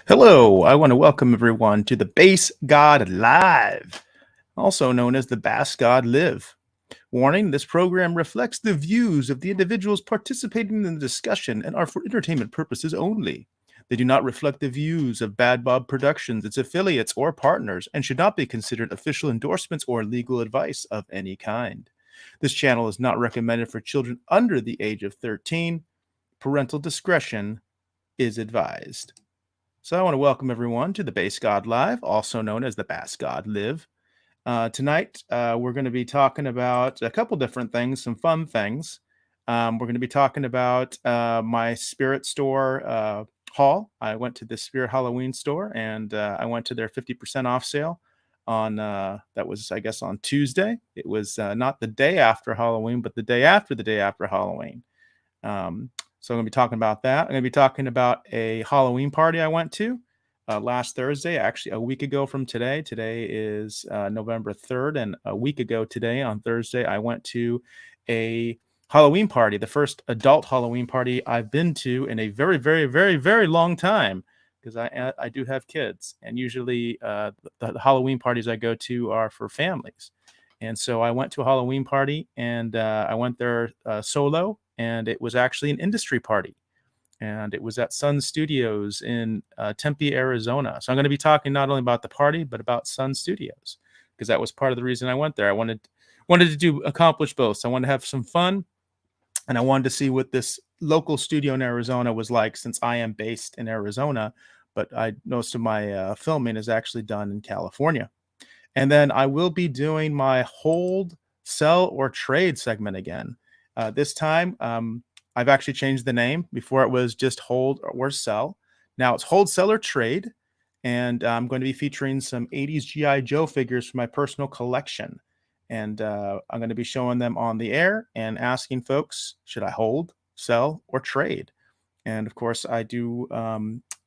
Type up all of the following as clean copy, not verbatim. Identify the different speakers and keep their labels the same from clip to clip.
Speaker 1: Hello, I want to welcome everyone to the Base God Live, also known as the Bass God Live. Warning, this program reflects the views of the individuals participating in the discussion and are for entertainment purposes only. They do not reflect the views of Bad Bob Productions, its affiliates, or partners, and should not be considered official endorsements or legal advice of any kind. This channel is not recommended for children under the age of 13. Parental discretion is advised. So I want to welcome everyone to the Base God Live, also known as the Bass God Live. Tonight, we're going to be talking about a couple different things, some fun things. We're going to be talking about my Spirit store haul. I went to the Spirit Halloween store and I went to their 50% off sale on that was, I guess, on Tuesday. It was not the day after Halloween, but the day after Halloween. So I'm going to be talking about that. I'm going to be talking about a Halloween party I went to last Thursday, actually a week ago from today. Today is November 3rd, and a week ago today on Thursday, I went to a Halloween party, the first adult Halloween party I've been to in a very, very, very, very long time, because I do have kids, and usually the Halloween parties I go to are for families. And so I went to a Halloween party, and I went there solo, and it was actually an industry party. And it was at Sun Studios in Tempe, Arizona. So I'm going to be talking not only about the party, but about Sun Studios, because that was part of the reason I went there. I wanted to accomplish both. So I wanted to have some fun, and I wanted to see what this local studio in Arizona was like, since I am based in Arizona, but most of my filming is actually done in California. And then I will be doing my hold, sell, or trade segment again. This time, I've actually changed the name. Before it was just hold or sell. Now it's hold, sell, or trade. And I'm going to be featuring some 80's G.I. Joe figures from my personal collection. And I'm going to be showing them on the air and asking folks, should I hold, sell, or trade? And of course, I do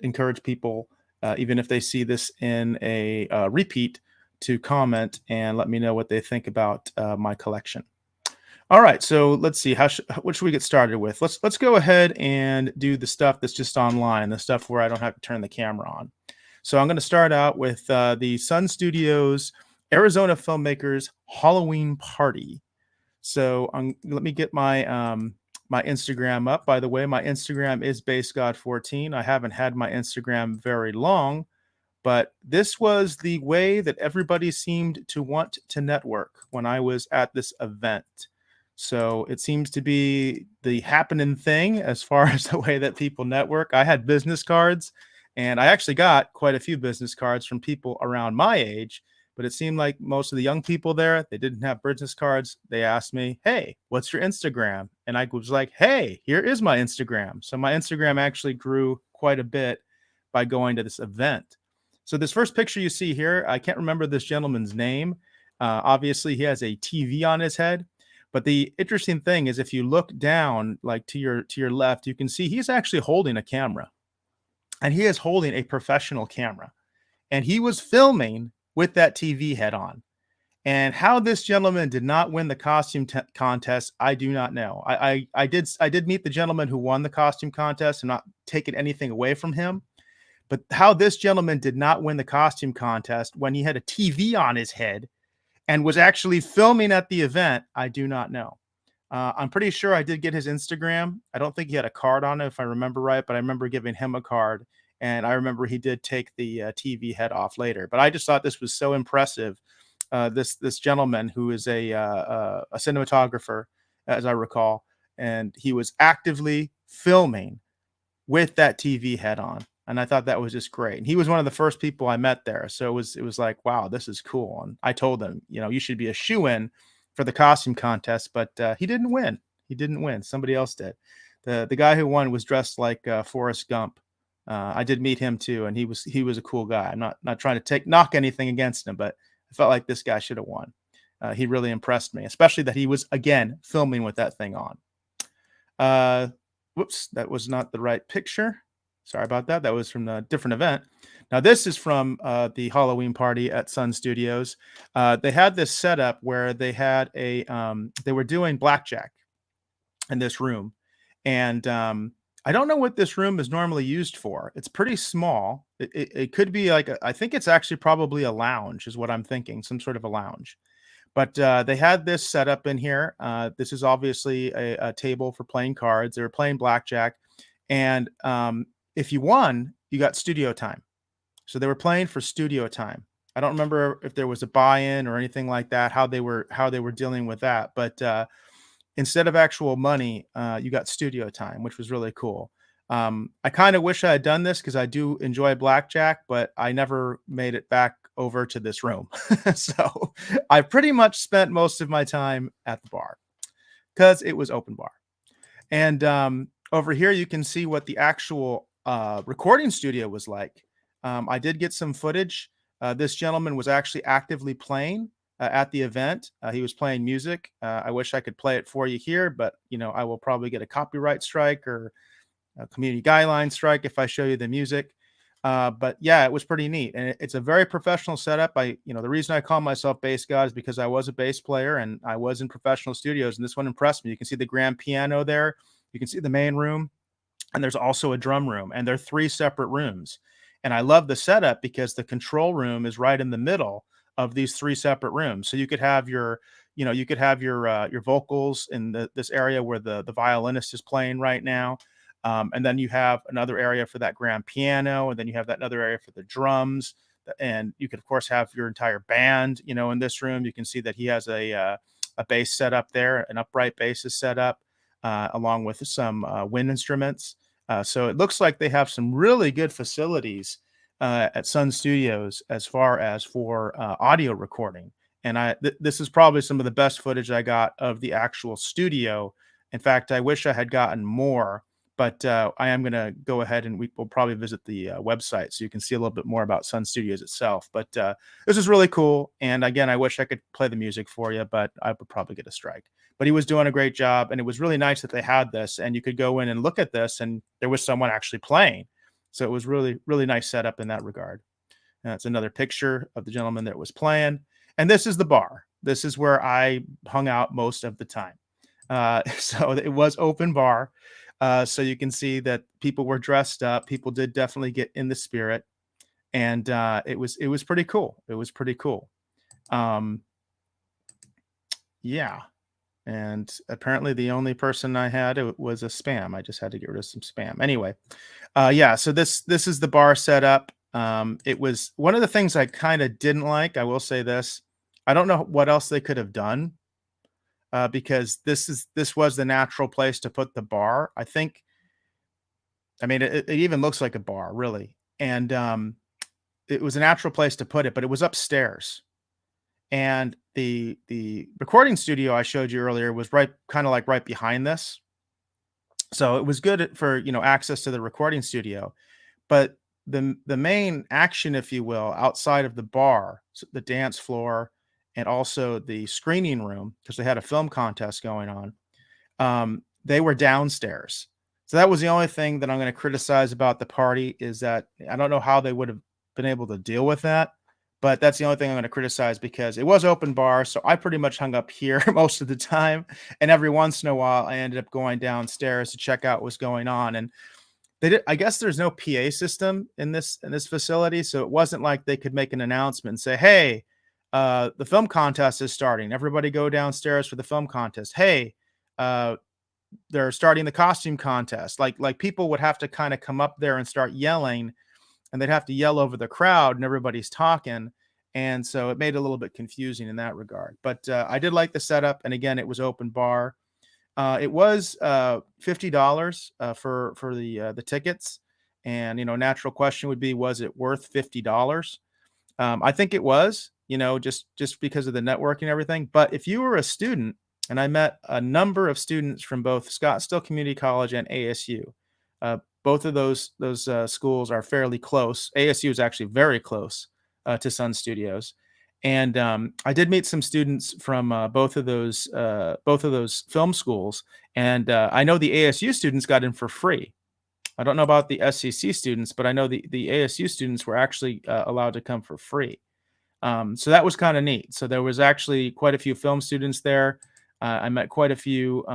Speaker 1: encourage people, even if they see this in a repeat, to comment and let me know what they think about my collection. All right, so let's see. What should we get started with? Let's go ahead and do the stuff that's just online, the stuff where I don't have to turn the camera on. So I'm going to start out with the Sun Studios Arizona Filmmakers Halloween Party. So let me get my Instagram up. By the way, my Instagram is BaseGod14. I haven't had my Instagram very long, but this was the way that everybody seemed to want to network when I was at this event. So it seems to be the happening thing as far as the way that people network. I had business cards, and I actually got quite a few business cards from people around my age, but it seemed like most of the young people there, they didn't have business cards. They asked me, "Hey, what's your Instagram?" And I was like, "Hey, here is my Instagram." So my Instagram actually grew quite a bit by going to this event. So this first picture you see here, I can't remember this gentleman's name. Obviously, he has a TV on his head. But the interesting thing is, if you look down, like to your left, you can see he's actually holding a camera, and he is holding a professional camera, and he was filming with that TV head on. And how this gentleman did not win the costume contest, I do not know. I did meet the gentleman who won the costume contest. I'm not taking anything away from him, but how this gentleman did not win the costume contest when he had a TV on his head and was actually filming at the event, I do not know. I'm pretty sure I did get his Instagram. I don't think he had a card on it, if I remember right, but I remember giving him a card, and I remember he did take the TV head off later. But I just thought this was so impressive. This gentleman who is a cinematographer, as I recall, and he was actively filming with that TV head on. And I thought that was just great. And he was one of the first people I met there. So it was like, wow, this is cool. And I told him, you should be a shoe-in for the costume contest, but he didn't win. He didn't win. Somebody else did. The guy who won was dressed like Forrest Gump. I did meet him too, and he was a cool guy. I'm not trying to knock anything against him, but I felt like this guy should have won. He really impressed me, especially that he was again filming with that thing on. Whoops, that was not the right picture. Sorry about that. That was from a different event. Now, this is from the Halloween party at Sun Studios. They had this setup where they had they were doing blackjack in this room. And I don't know what this room is normally used for. It's pretty small. It could be like I think it's actually probably a lounge, is what I'm thinking, some sort of a lounge. But they had this set up in here. This is obviously a table for playing cards. They were playing blackjack, and if you won, you got studio time. So they were playing for studio time. I don't remember if there was a buy-in or anything like that, how they were dealing with that. But instead of actual money, you got studio time, which was really cool. I kind of wish I had done this because I do enjoy blackjack, but I never made it back over to this room. So I pretty much spent most of my time at the bar because it was open bar. And over here, you can see what the actual recording studio was like. I did get some footage. This gentleman was actually actively playing at the event. He was playing music. I wish I could play it for you here, but I will probably get a copyright strike or a community guideline strike if I show you the music. But yeah, it was pretty neat, and it's a very professional setup. The reason I call myself bass god is because I was a bass player and I was in professional studios, and this one impressed me. You can see the grand piano there. You can see the main room, and there's also a drum room, and they're three separate rooms. And I love the setup because the control room is right in the middle of these three separate rooms. So you could have your vocals in this area where the violinist is playing right now. And then you have another area for that grand piano, and then you have that another area for the drums. And you could, of course, have your entire band, in this room. You can see that he has a bass set up there, an upright bass is set up, along with some wind instruments. So it looks like they have some really good facilities at Sun Studios as far as for audio recording. And this is probably some of the best footage I got of the actual studio. In fact, I wish I had gotten more. But I am going to go ahead and we'll probably visit the website so you can see a little bit more about Sun Studios itself. But this is really cool. And again, I wish I could play the music for you, but I would probably get a strike. But he was doing a great job. And it was really nice that they had this. And you could go in and look at this, and there was someone actually playing. So it was really, really nice setup in that regard. And that's another picture of the gentleman that was playing. And this is the bar. This is where I hung out most of the time. So it was open bar. So you can see that people were dressed up. People did definitely get in the spirit, and it was pretty cool. It was pretty cool. Yeah, and apparently the only person I had was a spam. I just had to get rid of some spam. Anyway, yeah. So this is the bar setup. It was one of the things I kind of didn't like. I will say this. I don't know what else they could have done. Because this was the natural place to put the bar. I think. I mean, it even looks like a bar, really, and it was a natural place to put it, but it was upstairs. And the recording studio I showed you earlier was kind of like right behind this, so it was good for access to the recording studio. But the main action, if you will, outside of the bar, the dance floor, and also the screening room, because they had a film contest going on, they were downstairs. So that was the only thing that I'm going to criticize about the party, is that I don't know how they would have been able to deal with that. But that's the only thing I'm going to criticize, because it was open bar. So I pretty much hung up here most of the time. And every once in a while, I ended up going downstairs to check out what's going on. And I guess there's no PA system in this facility. So it wasn't like they could make an announcement and say, hey, the film contest is starting. Everybody go downstairs for the film contest. Hey, they're starting the costume contest. Like people would have to kind of come up there and start yelling, and they'd have to yell over the crowd, and everybody's talking. And so it made it a little bit confusing in that regard. But I did like the setup. And again, it was open bar. It was $50 for the tickets. And, natural question would be, was it worth $50? I think it was, just because of the networking and everything. But if you were a student, and I met a number of students from both Scottsdale Community College and ASU. Both of those schools are fairly close. ASU is actually very close to Sun Studios. And I did meet some students from both of those film schools. And I know the ASU students got in for free. I don't know about the SCC students, but I know the ASU students were actually allowed to come for free. So that was kind of neat. So there was actually quite a few film students there. I met quite a few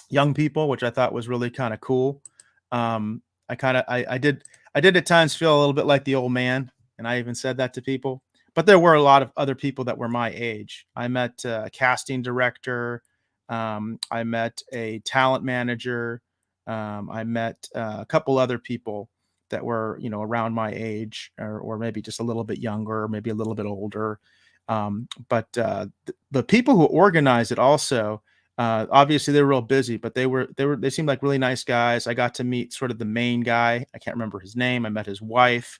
Speaker 1: young people, which I thought was really kind of cool. I I did at times feel a little bit like the old man, and I even said that to people. But there were a lot of other people that were my age. I met a casting director. I met a talent manager. I met a couple other people that were, around my age, or maybe just a little bit younger, or maybe a little bit older. But the people who organized it also, obviously they were real busy, but they seemed like really nice guys. I got to meet sort of the main guy. I can't remember his name. I met his wife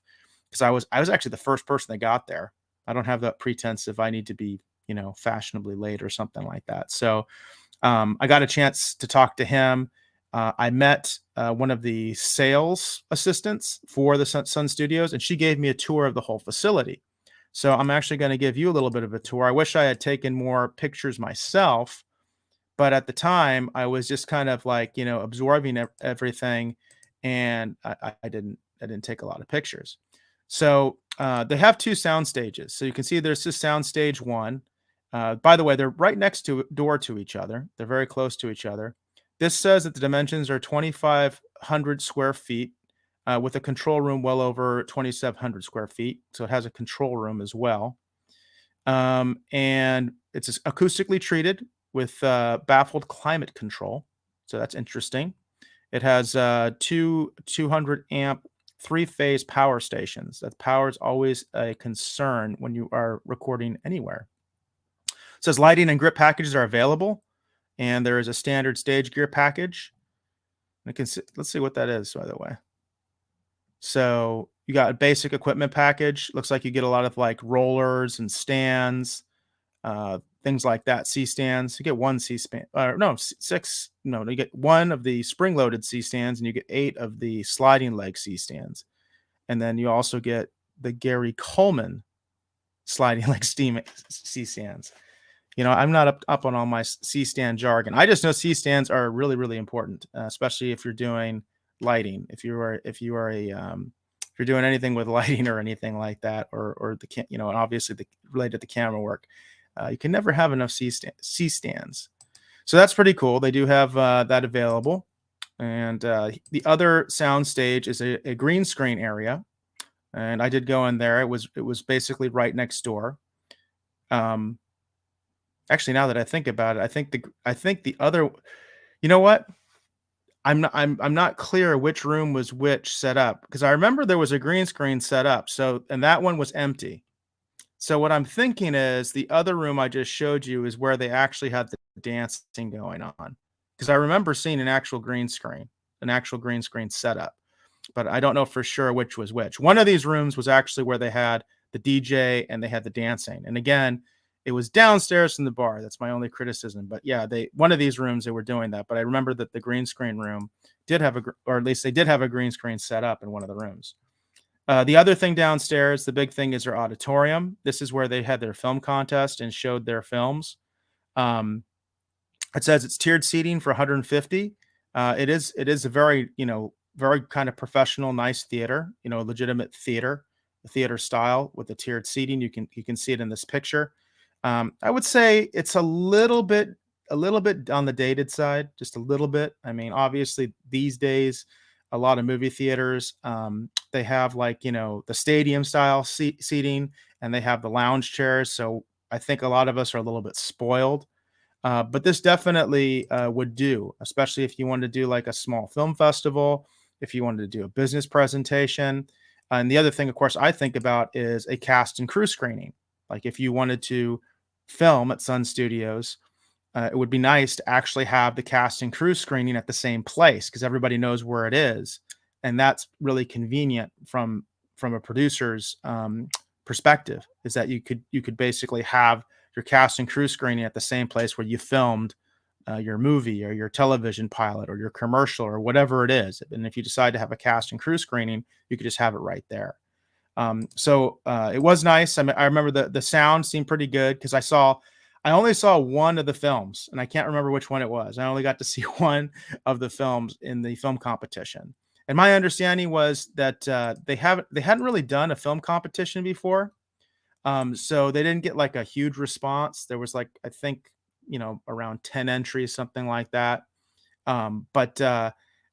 Speaker 1: because I was actually the first person that got there. I don't have that pretense if I need to be, fashionably late or something like that. So I got a chance to talk to him. I met one of the sales assistants for the Sun Studios, and she gave me a tour of the whole facility. So I'm actually going to give you a little bit of a tour. I wish I had taken more pictures myself, but at the time I was just kind of like, absorbing everything, and I didn't take a lot of pictures. So they have two sound stages. So you can see there's this sound stage one. By the way, they're right next to door to each other. They're very close to each other. This says that the dimensions are 2,500 square feet, with a control room well over 2,700 square feet. So it has a control room as well. And it's acoustically treated with baffled climate control. So that's interesting. It has two 200 amp three-phase power stations. That power is always a concern when you are recording anywhere. It says lighting and grip packages are available, and there is a standard stage gear package. Let's see what that is, by the way. So you got a basic equipment package. Looks like you get a lot of like rollers and stands, things like that. C stands. You get one C stand, no, six. No, you get one of the spring-loaded C stands, and you get 8 of the sliding leg C stands, and then you also get the Gary Coleman sliding leg C stands. I'm not up on all my C stand jargon. I just know C stands are really, really important, especially if you're doing lighting. If you're doing anything with lighting or anything like that, or and obviously related to the camera work, you can never have enough C stands. So that's pretty cool. They do have that available. And the other sound stage is a green screen area, and I did go in there. It was basically right next door. Actually, now that I think about it, I think the other, you know what? I'm not clear which room was which set up, because I remember there was a green screen set up. So, and that one was empty. So what I'm thinking is the other room I just showed you is where they actually had the dancing going on, because I remember seeing an actual green screen setup, but I don't know for sure which was which. One of these rooms was actually where they had the DJ and they had the dancing. And again, it was downstairs from the bar. That's my only criticism. But yeah, one of these rooms they were doing that. But I remember that the green screen room did have or at least they did have a green screen set up in one of the rooms. The other thing downstairs, the big thing, is their auditorium. This is where they had their film contest and showed their films. It says it's tiered seating for 150. It is a very, very kind of professional, nice theater, legitimate theater style with the tiered seating. You can see it in this picture. I would say it's a little bit on the dated side, just a little bit. I mean, obviously these days, a lot of movie theaters, they have like, the stadium style seating, and they have the lounge chairs. So I think a lot of us are a little bit spoiled. But this definitely would do, especially if you wanted to do like a small film festival, if you wanted to do a business presentation. And the other thing, of course, I think about is a cast and crew screening. Like if you wanted to film at Sun Studios, it would be nice to actually have the cast and crew screening at the same place, because everybody knows where it is. And that's really convenient from a producer's perspective, is that you could basically have your cast and crew screening at the same place where you filmed your movie or your television pilot or your commercial or whatever it is. And if you decide to have a cast and crew screening, you could just have it right there. So it was nice. I remember the sound seemed pretty good, because I only saw one of the films, and I can't remember which one it was. I only got to see one of the films in the film competition. And my understanding was that they hadn't really done a film competition before. So they didn't get like a huge response. There was like, I think, around 10 entries, something like that. But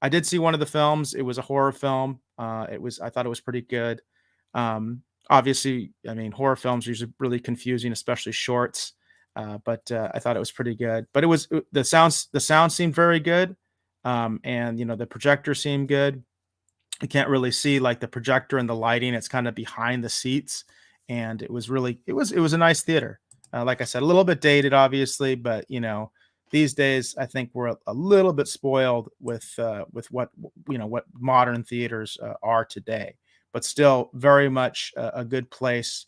Speaker 1: I did see one of the films. It was a horror film. I thought it was pretty good. Obviously, I mean, horror films are usually really confusing, especially shorts. But I thought it was pretty good. But the sound seemed very good, and the projector seemed good. You can't really see like the projector and the lighting. It's kind of behind the seats, and it was a nice theater. Like I said, a little bit dated, obviously, but these days I think we're a little bit spoiled with what modern theaters are today. But still, very much a good place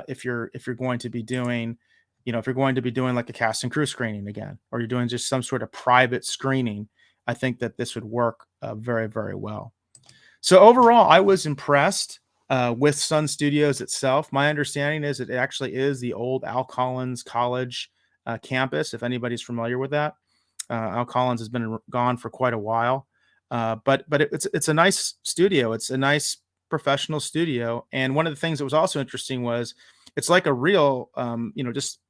Speaker 1: if you're going to be doing. If you're going to be doing like a cast and crew screening again, or you're doing just some sort of private screening, I think that this would work very, very well. So overall, I was impressed with Sun Studios itself. My understanding is it actually is the old Al Collins College campus. If anybody's familiar with that, Al Collins has been gone for quite a while, but it's a nice studio. It's a nice professional studio. And one of the things that was also interesting was it's like a real, just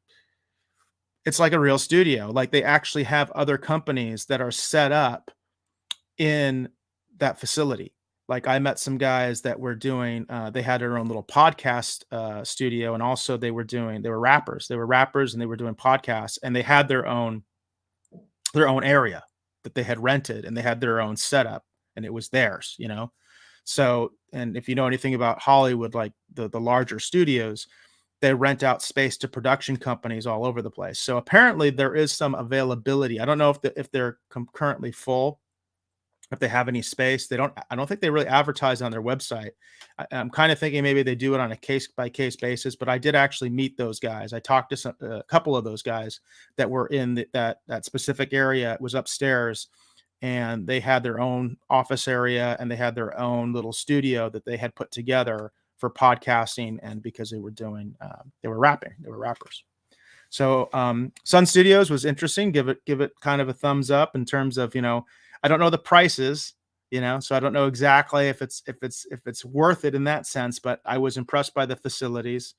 Speaker 1: it's like a real studio. Like they actually have other companies that are set up in that facility. Like I met some guys that were doing, they had their own little podcast studio, and also they were rappers. They were rappers and they were doing podcasts, and they had their own area that they had rented, and they had their own setup, and it was theirs. So, and if you know anything about Hollywood, like the larger studios, they rent out space to production companies all over the place. So apparently there is some availability. I don't know if they're currently full, if they have any space. I don't think they really advertise on their website. I'm kind of thinking maybe they do it on a case by case basis, but I did actually meet those guys. I talked to a couple of those guys that were in that specific area. It was upstairs, and they had their own office area, and they had their own little studio that they had put together for podcasting, and because they were rappers. So Sun Studios was interesting. Give it kind of a thumbs up in terms of, I don't know the prices, so I don't know exactly if it's worth it in that sense, but I was impressed by the facilities.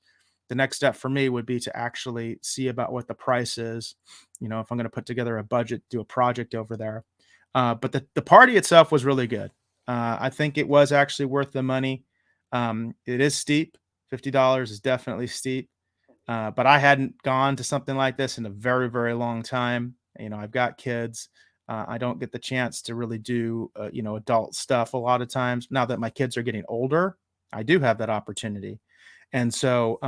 Speaker 1: The next step for me would be to actually see about what the price is, if I'm going to put together a budget, do a project over there. But the party itself was really good. I think it was actually worth the money. It is steep. $50 is definitely steep. But I hadn't gone to something like this in a very, very long time. I've got kids. I don't get the chance to really do, adult stuff a lot of times. Now that my kids are getting older, I do have that opportunity. And so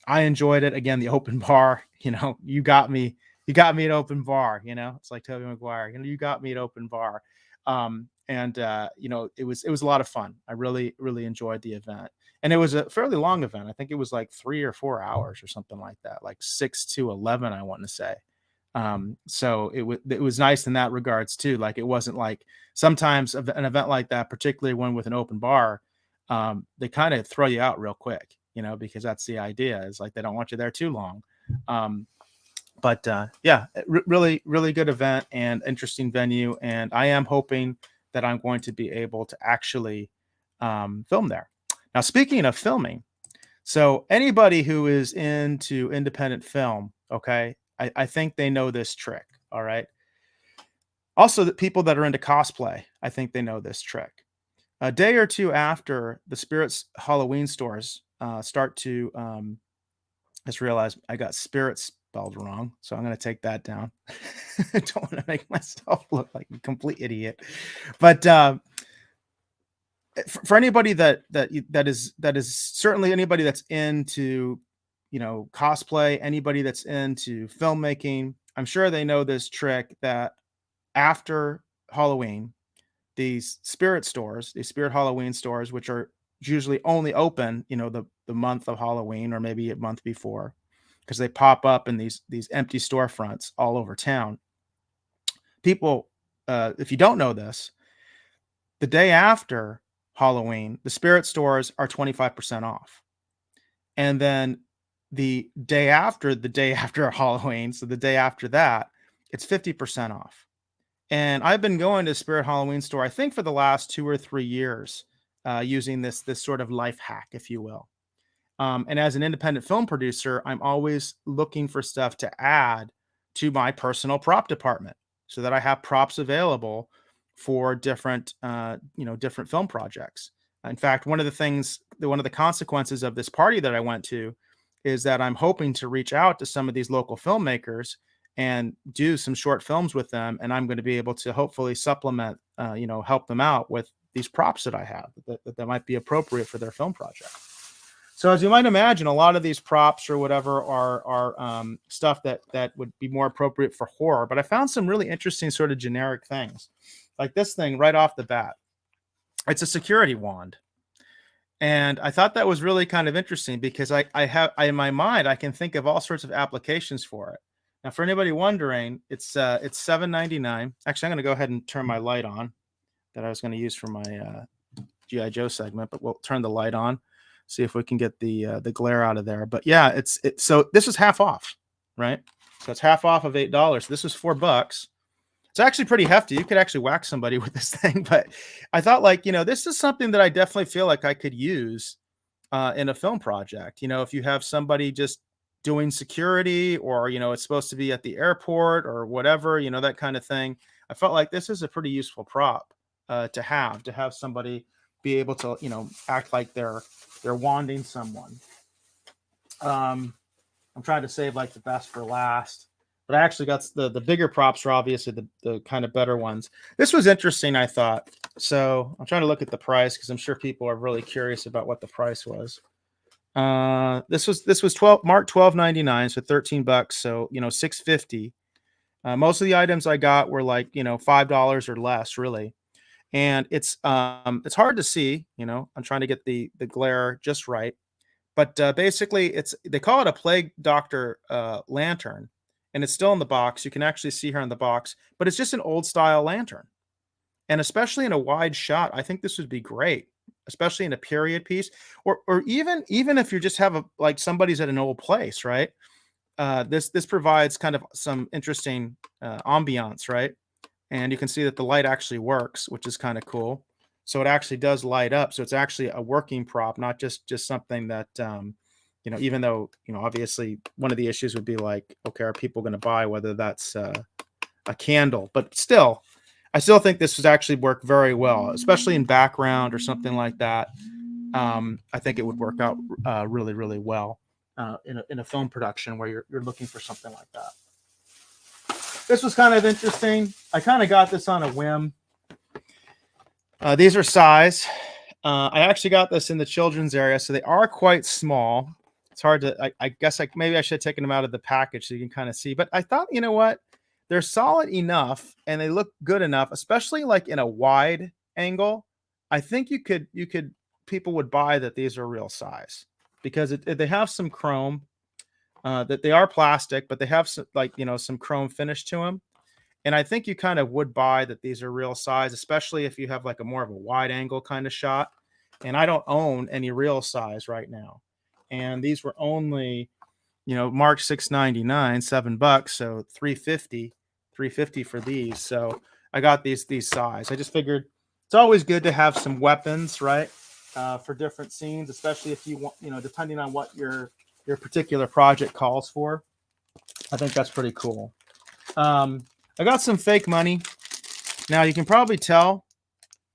Speaker 1: I enjoyed it. Again, the open bar, you got me at open bar, it's like Tobey Maguire, you got me at open bar. It was a lot of fun. I really, really enjoyed the event. And it was a fairly long event. I think it was like 3 or 4 hours or something like that, like 6 to 11, I want to say. So it was nice in that regards too. Like it wasn't like sometimes an event like that, particularly one with an open bar, they kind of throw you out real quick, because that's the idea, is like they don't want you there too long. But really, really good event and interesting venue. And I am hoping that I'm going to be able to actually film there. Now, speaking of filming, so anybody who is into independent film, okay, I think they know this trick. All right. Also, the people that are into cosplay, I think they know this trick. A day or two after the Spirit's Halloween stores start to, just realized I got Spirit spelled wrong, so I'm going to take that down. I don't want to make myself look like a complete idiot. But for anybody that is certainly anybody that's into cosplay, anybody that's into filmmaking, I'm sure they know this trick that after Halloween, these Spirit stores, these Spirit Halloween stores, which are usually only open, the month of Halloween or maybe a month before, because they pop up in these empty storefronts all over town. People, if you don't know this, the day after Halloween, the Spirit stores are 25% off. And then the day after Halloween, so the day after that, it's 50% off. And I've been going to Spirit Halloween store, I think, for the last 2 or 3 years, using this sort of life hack, if you will. And as an independent film producer, I'm always looking for stuff to add to my personal prop department so that I have props available for different, different film projects. In fact, one of the consequences of this party that I went to is that I'm hoping to reach out to some of these local filmmakers and do some short films with them, and I'm going to be able to hopefully supplement, help them out with these props that I have that might be appropriate for their film project. So as you might imagine, a lot of these props or whatever are stuff that would be more appropriate for horror. But I found some really interesting sort of generic things, like this thing right off the bat. It's a security wand, and I thought that was really kind of interesting because I in my mind I can think of all sorts of applications for it. Now, for anybody wondering, it's $7.99. Actually, I'm going to go ahead and turn my light on that I was going to use for my GI Joe segment, but we'll turn the light on. See if we can get the glare out of there. But yeah, so this is half off, right? So it's half off of $8. This was $4. It's actually pretty hefty. You could actually whack somebody with this thing. But I thought, this is something that I definitely feel like I could use in a film project. If you have somebody just doing security, or it's supposed to be at the airport or whatever, that kind of thing. I felt like this is a pretty useful prop to have somebody be able to, act like they're wanding someone. I'm trying to save like the best for last, but I actually got the bigger props are obviously the kind of better ones. This was interesting, I thought. So I'm trying to look at the price because I'm sure people are really curious about what the price was. This was marked $12.99, so $13. So $6.50. Most of the items I got were like $5 or less, really. And it's hard to see, I'm trying to get the glare just right. But basically, they call it a plague doctor lantern, and it's still in the box. You can actually see here on the box, but it's just an old style lantern. And especially in a wide shot, I think this would be great, especially in a period piece, or even if you just have somebody's at an old place, right? This provides kind of some interesting ambiance, right? And you can see that the light actually works, which is kind of cool. So it actually does light up. So it's actually a working prop, not just something that, even though, obviously one of the issues would be like, okay, are people going to buy whether that's a candle? But still, I still think this would actually work very well, especially in background or something like that. I think it would work out really, really well in a film production where you're looking for something like that. This was kind of interesting. I kind of got this on a whim. These are size. I actually got this in the children's area, so they are quite small. It's hard to, I guess maybe I should have taken them out of the package so you can kind of see. But I thought, you know what? They're solid enough and they look good enough, especially like in a wide angle. I think people would buy that these are real size because they have some chrome. That they are plastic, but they have some chrome finish to them. And I think you kind of would buy that these are real size, especially if you have like a more of a wide angle kind of shot. And I don't own any real size right now. And these were only, marked $6.99, $7. So $3.50 for these. So I got these size. I just figured it's always good to have some weapons, right? For different scenes, especially if you want, depending on what your particular project calls for. I think that's pretty cool. I got some fake money. Now you can probably tell.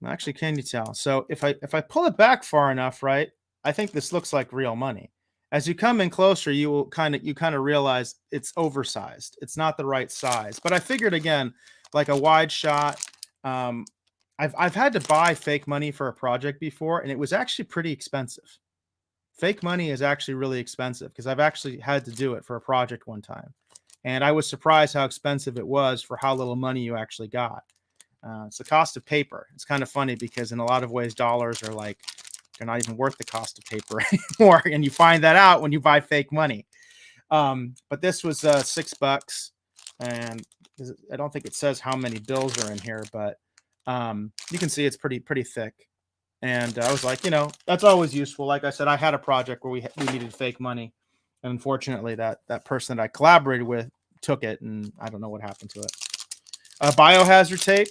Speaker 1: Actually, can you tell? So if I pull it back far enough, right, I think this looks like real money. As you come in closer, you kind of realize it's oversized. It's not the right size. But I figured again, like a wide shot. I've had to buy fake money for a project before, and it was actually pretty expensive. Fake money is actually really expensive because I've actually had to do it for a project one time. And I was surprised how expensive it was for how little money you actually got. It's the cost of paper. It's kind of funny because in a lot of ways, dollars are like, they're not even worth the cost of paper anymore. And you find that out when you buy fake money. But this was $6. And I don't think it says how many bills are in here, but you can see it's pretty thick. And I was like, that's always useful. Like I said, I had a project where we needed fake money. And unfortunately, that person that I collaborated with took it, and I don't know what happened to it. Biohazard tape.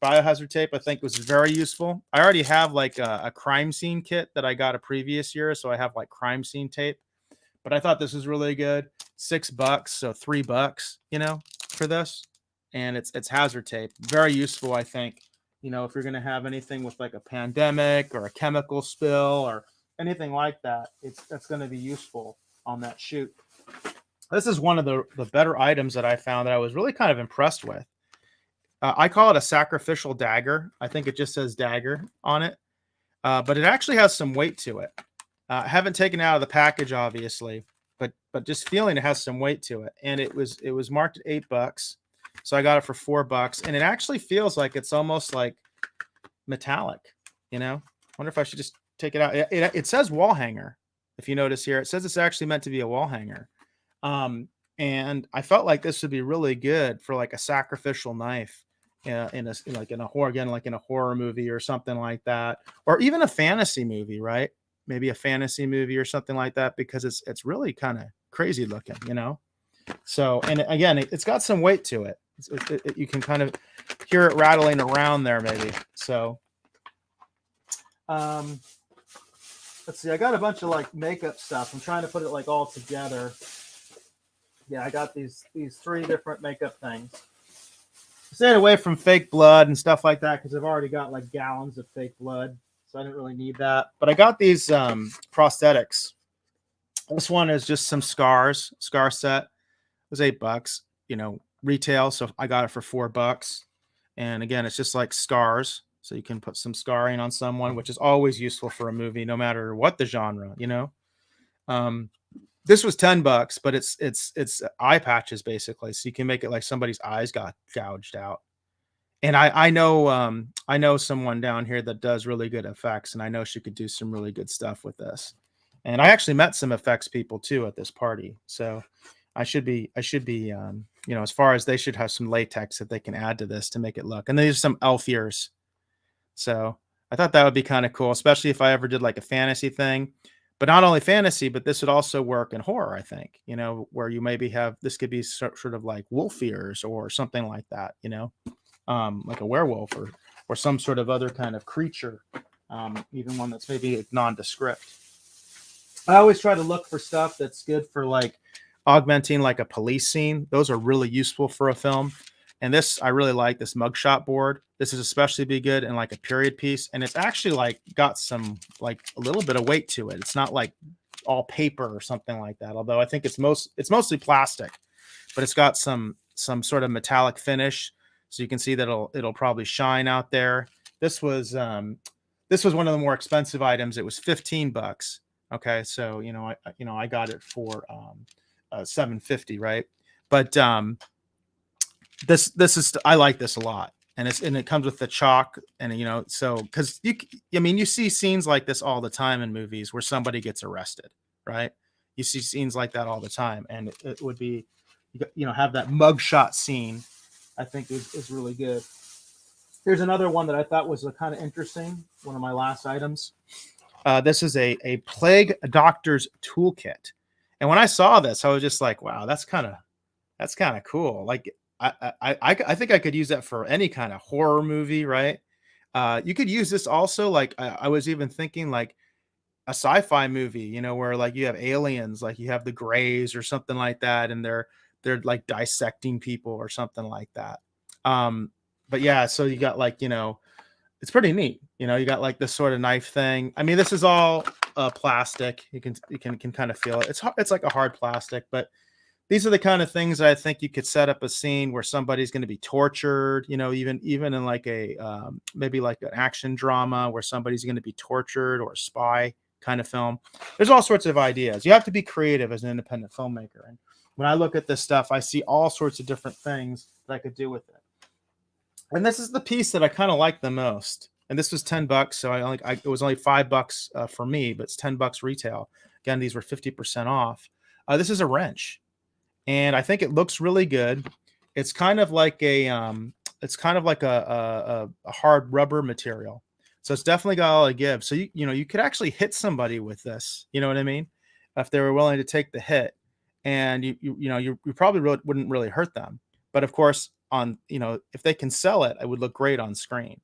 Speaker 1: Biohazard tape, I think, was very useful. I already have like a crime scene kit that I got a previous year, so I have like crime scene tape. But I thought this was really good. $6, so $3, for this. And it's hazard tape. Very useful, I think. if you're going to have anything with like a pandemic or a chemical spill or anything like that, that's going to be useful on that shoot. This is one of the better items that I found that I was really kind of impressed with. I call it a sacrificial dagger. I think it just says dagger on it, but it actually has some weight to it. I haven't taken it out of the package, obviously, but just feeling it has some weight to it. And it was marked at $8, so I got it for $4, and it actually feels like it's almost like metallic. Wonder if I should just take it out. It says wall hanger. If you notice here, it says it's actually meant to be a wall hanger. And I felt like this would be really good for like a sacrificial knife in a horror movie or something like that, or even a fantasy movie, right? Maybe a fantasy movie or something like that, because it's really kind of crazy looking, So, and again, it's got some weight to it. You can kind of hear it rattling around there, maybe. So, let's see. I got a bunch of like makeup stuff. I'm trying to put it like all together. Yeah, I got these 3 different makeup things. Stayed away from fake blood and stuff like that because I've already got like gallons of fake blood, so I didn't really need that. But I got these prosthetics. This one is just some scar set. It was $8, retail, so I got it for $4. And again, it's just like scars, so you can put some scarring on someone, which is always useful for a movie, no matter what the genre. This was $10, but it's eye patches basically, so you can make it like somebody's eyes got gouged out. And I know someone down here that does really good effects, and I know she could do some really good stuff with this. And I actually met some effects people too at this party, so I should be as far as they should have some latex that they can add to this to make it look. And then there's some elf ears, so I thought that would be kind of cool, especially if I ever did like a fantasy thing. But not only fantasy, but this would also work in horror, I think, where you maybe this could be sort of like wolf ears or something like that, like a werewolf or some sort of other kind of creature, even one that's maybe nondescript. I always try to look for stuff that's good for like augmenting like a police scene. Those are really useful for a film. And I really like this mugshot board. This is especially be good in like a period piece. And it's actually like got some like a little bit of weight to it. It's not like all paper or something like that. Although I think it's mostly plastic, but it's got some sort of metallic finish. So you can see that it'll probably shine out there. This was one of the more expensive items. It was $15. Okay. So, I got it for $7.50. Right. But, this is I like this a lot, and it comes with the chalk, and so because you see scenes like this all the time in movies where somebody gets arrested, right? You see scenes like that all the time, and it would be have that mugshot scene. I think is really good. Here's another one that I thought was kind of interesting. One of my last items. This is a plague doctor's toolkit, and when I saw this, I was just like, wow, that's kind of cool. Like. I think I could use that for any kind of horror movie, right? You could use this also, like I was even thinking like a sci-fi movie, where like you have aliens, like you have the Greys or something like that, and they're like dissecting people or something like that. But yeah, so you got like it's pretty neat. You got like this sort of knife thing. I mean, this is all plastic. You can kind of feel it. It's like a hard plastic, but these are the kind of things that I think you could set up a scene where somebody's going to be tortured, even in like a maybe like an action drama where somebody's going to be tortured, or a spy kind of film. There's all sorts of ideas. You have to be creative as an independent filmmaker. And when I look at this stuff, I see all sorts of different things that I could do with it. And this is the piece that I kind of like the most. And this was $10, so it was only $5 for me, but it's $10 retail. Again, these were 50% off. This is a wrench. And I think it looks really good. It's kind of like a hard rubber material. So it's definitely got all a give. So you could actually hit somebody with this. You know what I mean? If they were willing to take the hit, and you probably wouldn't really hurt them. But of course, if they can sell it, it would look great on screen.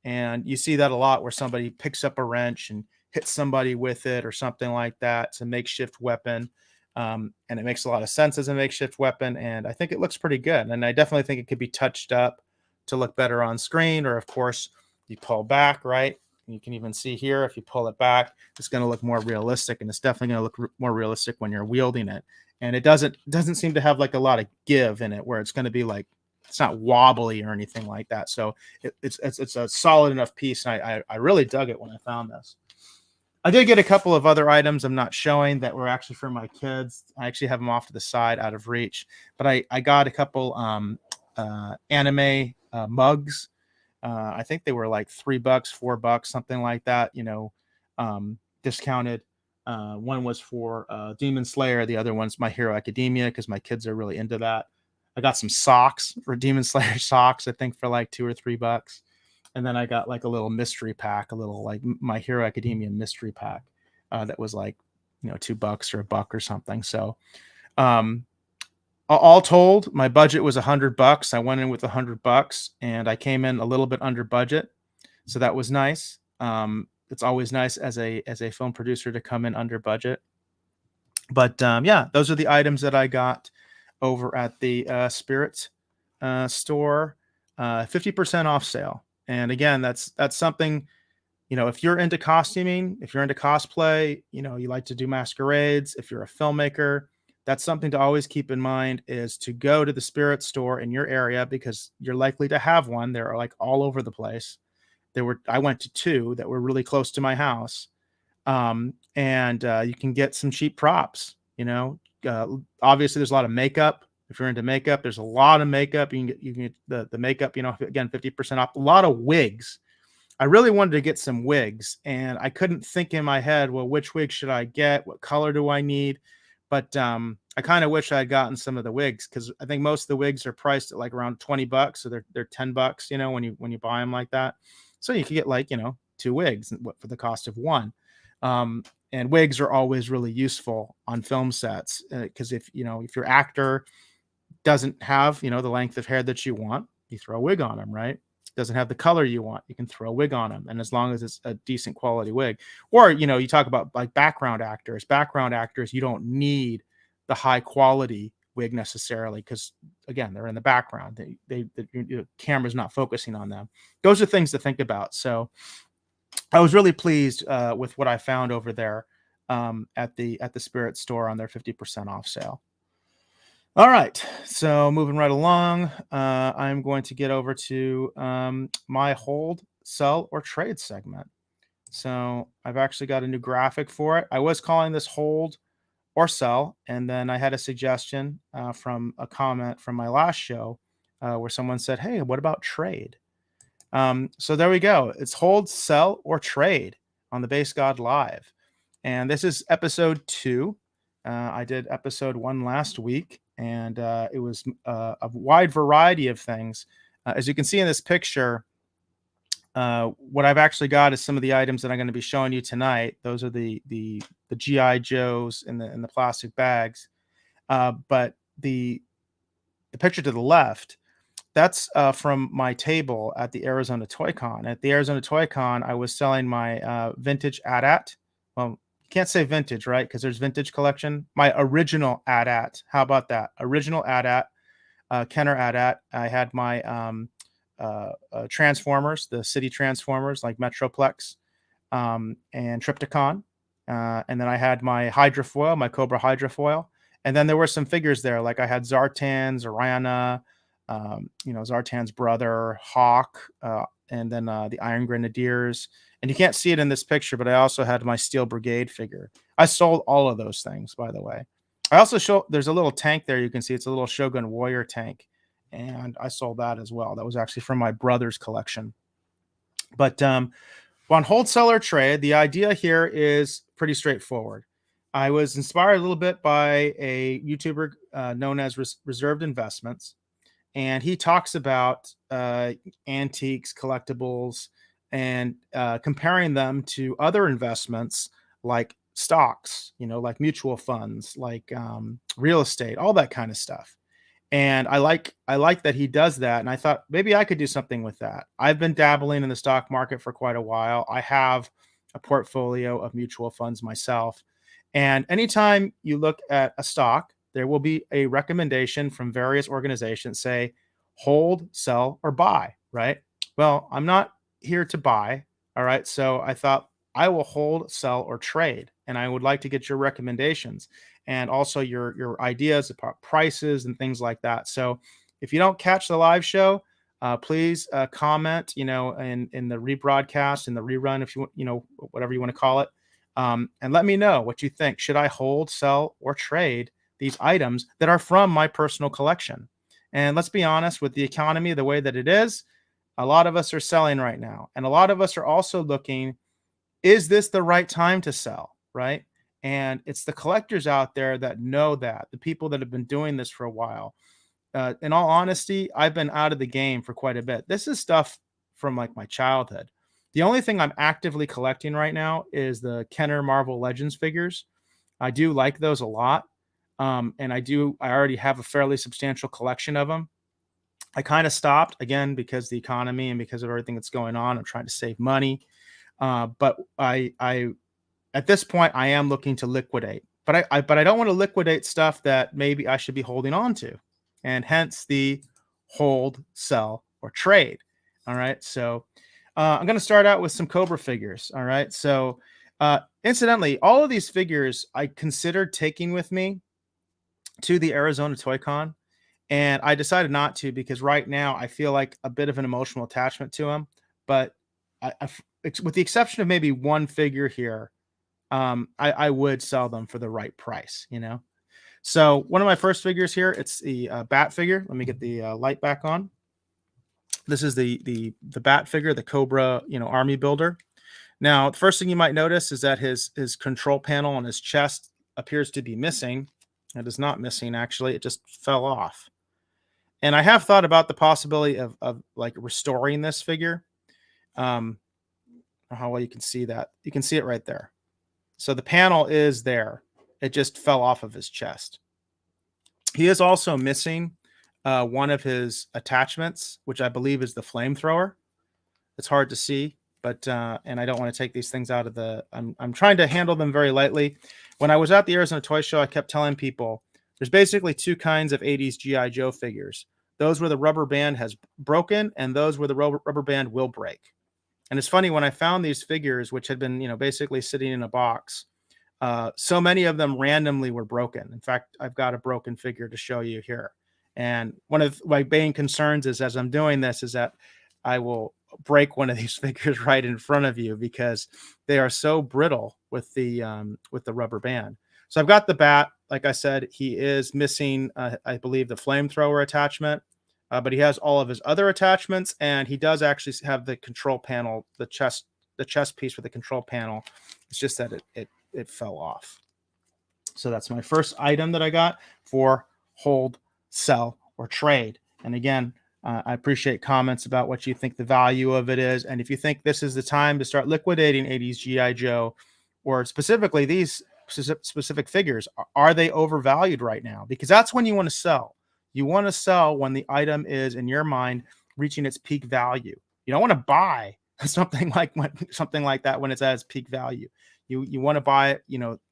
Speaker 1: And you see that a lot where somebody picks up a wrench and hits somebody with it or something like that. It's a makeshift weapon. And it makes a lot of sense as a makeshift weapon, and I think it looks pretty good. And I definitely think it could be touched up to look better on screen, or of course you pull back, right? You can even see here, if you pull it back, it's going to look more realistic, and it's definitely going to look more realistic when you're wielding it. And it doesn't seem to have like a lot of give in it, where it's going to be like, it's not wobbly or anything like that. So it's a solid enough piece. And I really dug it when I found this. I did get a couple of other items I'm not showing that were actually for my kids. I actually have them off to the side out of reach, but I got a couple anime mugs. I think they were like $3, $4, something like that, discounted. One was for Demon Slayer. The other one's My Hero Academia, because my kids are really into that. I got some socks for Demon Slayer socks, I think for like $2 or $3. And then I got like a little mystery pack, a little like My Hero Academia mystery pack that was like, $2 or $1 or something. So all told, my budget was $100. I went in with $100 and I came in a little bit under budget. So that was nice. It's always nice as a film producer to come in under budget. But yeah, those are the items that I got over at the Spirit store, 50% off sale. And again, that's something, if you're into costuming, if you're into cosplay, you like to do masquerades, if you're a filmmaker, that's something to always keep in mind, is to go to the Spirit store in your area, because you're likely to have one. They're like all over the place. I went to 2 that were really close to my house. And you can get some cheap props, obviously there's a lot of makeup. If you're into makeup, there's a lot of makeup. You can get the makeup, again, 50% off. A lot of wigs. I really wanted to get some wigs, and I couldn't think in my head, well, which wig should I get? What color do I need? But I kind of wish I had gotten some of the wigs, because I think most of the wigs are priced at like around $20, so they're $10, when you buy them like that. So you could get like 2 wigs for the cost of 1. And wigs are always really useful on film sets, because if your actor doesn't have the length of hair that you want, you throw a wig on them, right? Doesn't have the color you want, you can throw a wig on them, and as long as it's a decent quality wig. Or you talk about like background actors, you don't need the high quality wig necessarily, because again, they're in the background. The camera's not focusing on them. Those are things to think about. So I was really pleased with what I found over there at the Spirit store on their 50% off sale. All right, so moving right along, I'm going to get over to my hold, sell, or trade segment. So I've actually got a new graphic for it. I was calling this hold or sell, and then I had a suggestion from a comment from my last show where someone said, hey, what about trade? So there we go. It's hold, sell, or trade on the Base God Live. And this is episode 2. I did episode 1 last week, and it was a wide variety of things. As you can see in this picture, what I've actually got is some of the items that I'm going to be showing you tonight. Those are the GI Joes in the plastic bags. But the picture to the left, that's from my table at the Arizona Toy Con. At the Arizona Toy Con, I was selling my vintage AT-AT. Well, you can't say vintage, right? Because there's vintage collection. My original AT-AT. How about that? Original AT-AT, Kenner AT-AT. I had my Transformers, the city Transformers like Metroplex and Trypticon. And then I had my Hydrofoil, my Cobra Hydrofoil. And then there were some figures there, like I had Zartan, Zorana, Zartan's brother, Hawk, and then the Iron Grenadiers. And you can't see it in this picture, but I also had my Steel Brigade figure. I sold all of those things, by the way. I also there's a little tank there. You can see it's a little Shogun Warrior tank. And I sold that as well. That was actually from my brother's collection. But on hold, sell, or trade, the idea here is pretty straightforward. I was inspired a little bit by a YouTuber known as Reserved Investments. And he talks about antiques, collectibles, and comparing them to other investments like stocks, like mutual funds, like real estate, all that kind of stuff. And I like that he does that. And I thought maybe I could do something with that. I've been dabbling in the stock market for quite a while. I have a portfolio of mutual funds myself. And anytime you look at a stock, there will be a recommendation from various organizations say, hold, sell, or buy, right? Well, I'm not here to buy. All right. So I thought I will hold, sell, or trade. And I would like to get your recommendations and also your ideas about prices and things like that. So if you don't catch the live show, please comment, in the rebroadcast, in the rerun, if whatever you want to call it. And let me know what you think. Should I hold, sell, or trade these items that are from my personal collection? And let's be honest, with the economy the way that it is, a lot of us are selling right now. And a lot of us are also looking, is this the right time to sell? Right. And it's the collectors out there that know that, the people that have been doing this for a while. In all honesty, I've been out of the game for quite a bit. This is stuff from like my childhood. The only thing I'm actively collecting right now is the Kenner Marvel Legends figures. I do like those a lot. And I already have a fairly substantial collection of them. I kind of stopped again because the economy and because of everything that's going on. I'm trying to save money. But I at this point I am looking to liquidate. But I don't want to liquidate stuff that maybe I should be holding on to. And hence the hold, sell, or trade. All right. So I'm going to start out with some Cobra figures. All right. So incidentally, all of these figures I considered taking with me to the Arizona Toy Con. And I decided not to because right now I feel like a bit of an emotional attachment to them. But with the exception of maybe one figure here, I would sell them for the right price, So one of my first figures here, it's the Bat figure. Let me get the light back on. This is the Bat figure, the Cobra, army builder. Now, the first thing you might notice is that his control panel on his chest appears to be missing. It is not missing, actually. It just fell off. And I have thought about the possibility of like restoring this figure. How well you can see that. You can see it right there. So the panel is there. It just fell off of his chest. He is also missing one of his attachments, which I believe is the flamethrower. It's hard to see, but and I don't want to take these things out of I'm trying to handle them very lightly. When I was at the Arizona Toy Show, I kept telling people there's basically two kinds of 80s G.I. Joe figures. Those where the rubber band has broken and those where the rubber band will break. And it's funny, when I found these figures, which had been, basically sitting in a box, so many of them randomly were broken. In fact, I've got a broken figure to show you here. And one of my main concerns is, as I'm doing this, is that I will break one of these figures right in front of you because they are so brittle with the rubber band. So I've got the Bat. Like I said, he is missing, I believe, the flamethrower attachment, but he has all of his other attachments, and he does actually have the control panel, the chest piece with the control panel. It's just that it fell off. So that's my first item that I got for hold, sell, or trade. And again, I appreciate comments about what you think the value of it is. And if you think this is the time to start liquidating 80s G.I. Joe, or specifically these specific figures, are they overvalued right now? Because that's when you want to sell. You want to sell when the item is, in your mind, reaching its peak value. You don't want to buy something like that when it's at its peak value. You want to buy,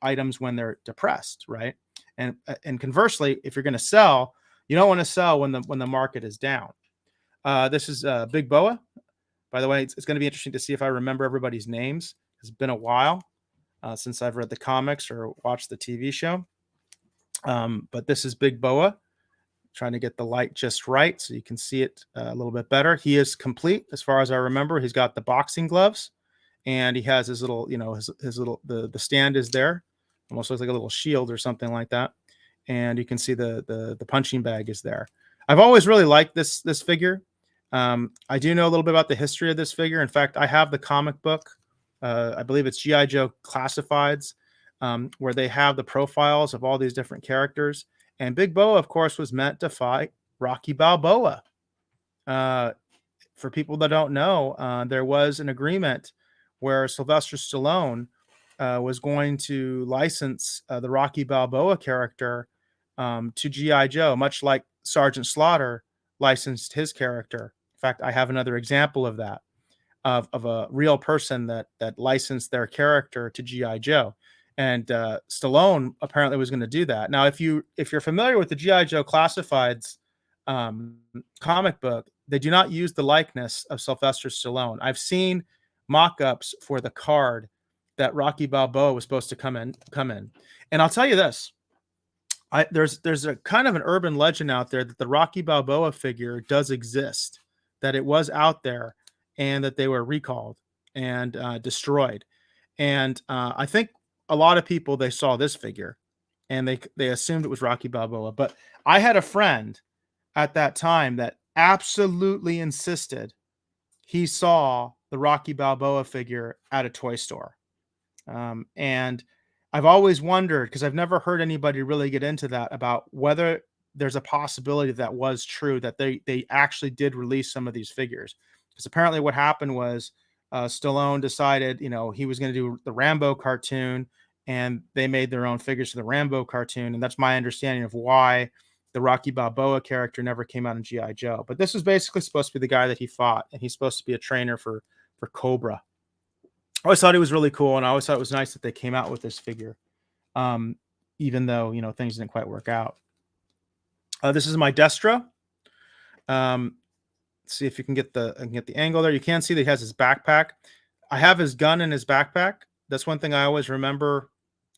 Speaker 1: items when they're depressed, right? And conversely, if you're going to sell, you don't want to sell when the market is down. This is Big Boa. By the way, it's going to be interesting to see if I remember everybody's names. It's been a while since I've read the comics or watched the TV show. But this is Big Boa. Trying to get the light just right so you can see it a little bit better. He is complete as far as I remember. He's got the boxing gloves, and he has his little, his little, the stand is there. Almost looks like a little shield or something like that. And you can see the punching bag is there. I've always really liked this figure. I do know a little bit about the history of this figure. In fact, I have the comic book. I believe it's G.I. Joe Classifieds, where they have the profiles of all these different characters. And Big Boa, of course, was meant to fight Rocky Balboa. For people that don't know, there was an agreement where Sylvester Stallone was going to license the Rocky Balboa character to G.I. Joe, much like Sergeant Slaughter licensed his character. In fact, I have another example of that, of a real person that licensed their character to G.I. Joe. And Stallone apparently was going to do that. Now, if you're familiar with the G.I. Joe Classifieds um, comic book, they do not use the likeness of Sylvester Stallone. I've seen mock-ups for the card that Rocky Balboa was supposed to come in. And I'll tell you this, there's a kind of an urban legend out there that the Rocky Balboa figure does exist, that it was out there, and that they were recalled and destroyed. And I think a lot of people, they saw this figure and they assumed it was Rocky Balboa. But I had a friend at that time that absolutely insisted he saw the Rocky Balboa figure at a toy store. And I've always wondered, because I've never heard anybody really get into that, about whether there's a possibility that was true, that they actually did release some of these figures. Because apparently what happened was Stallone decided, he was going to do the Rambo cartoon, and they made their own figures for the Rambo cartoon. And that's my understanding of why the Rocky Balboa character never came out in G.I. Joe. But this is basically supposed to be the guy that he fought, and he's supposed to be a trainer for Cobra. I always thought he was really cool, and I always thought it was nice that they came out with this figure, even though things didn't quite work out. This is my Destro. See if you can get the angle there. You can see that he has his backpack. I have his gun in his backpack. That's one thing I always remember.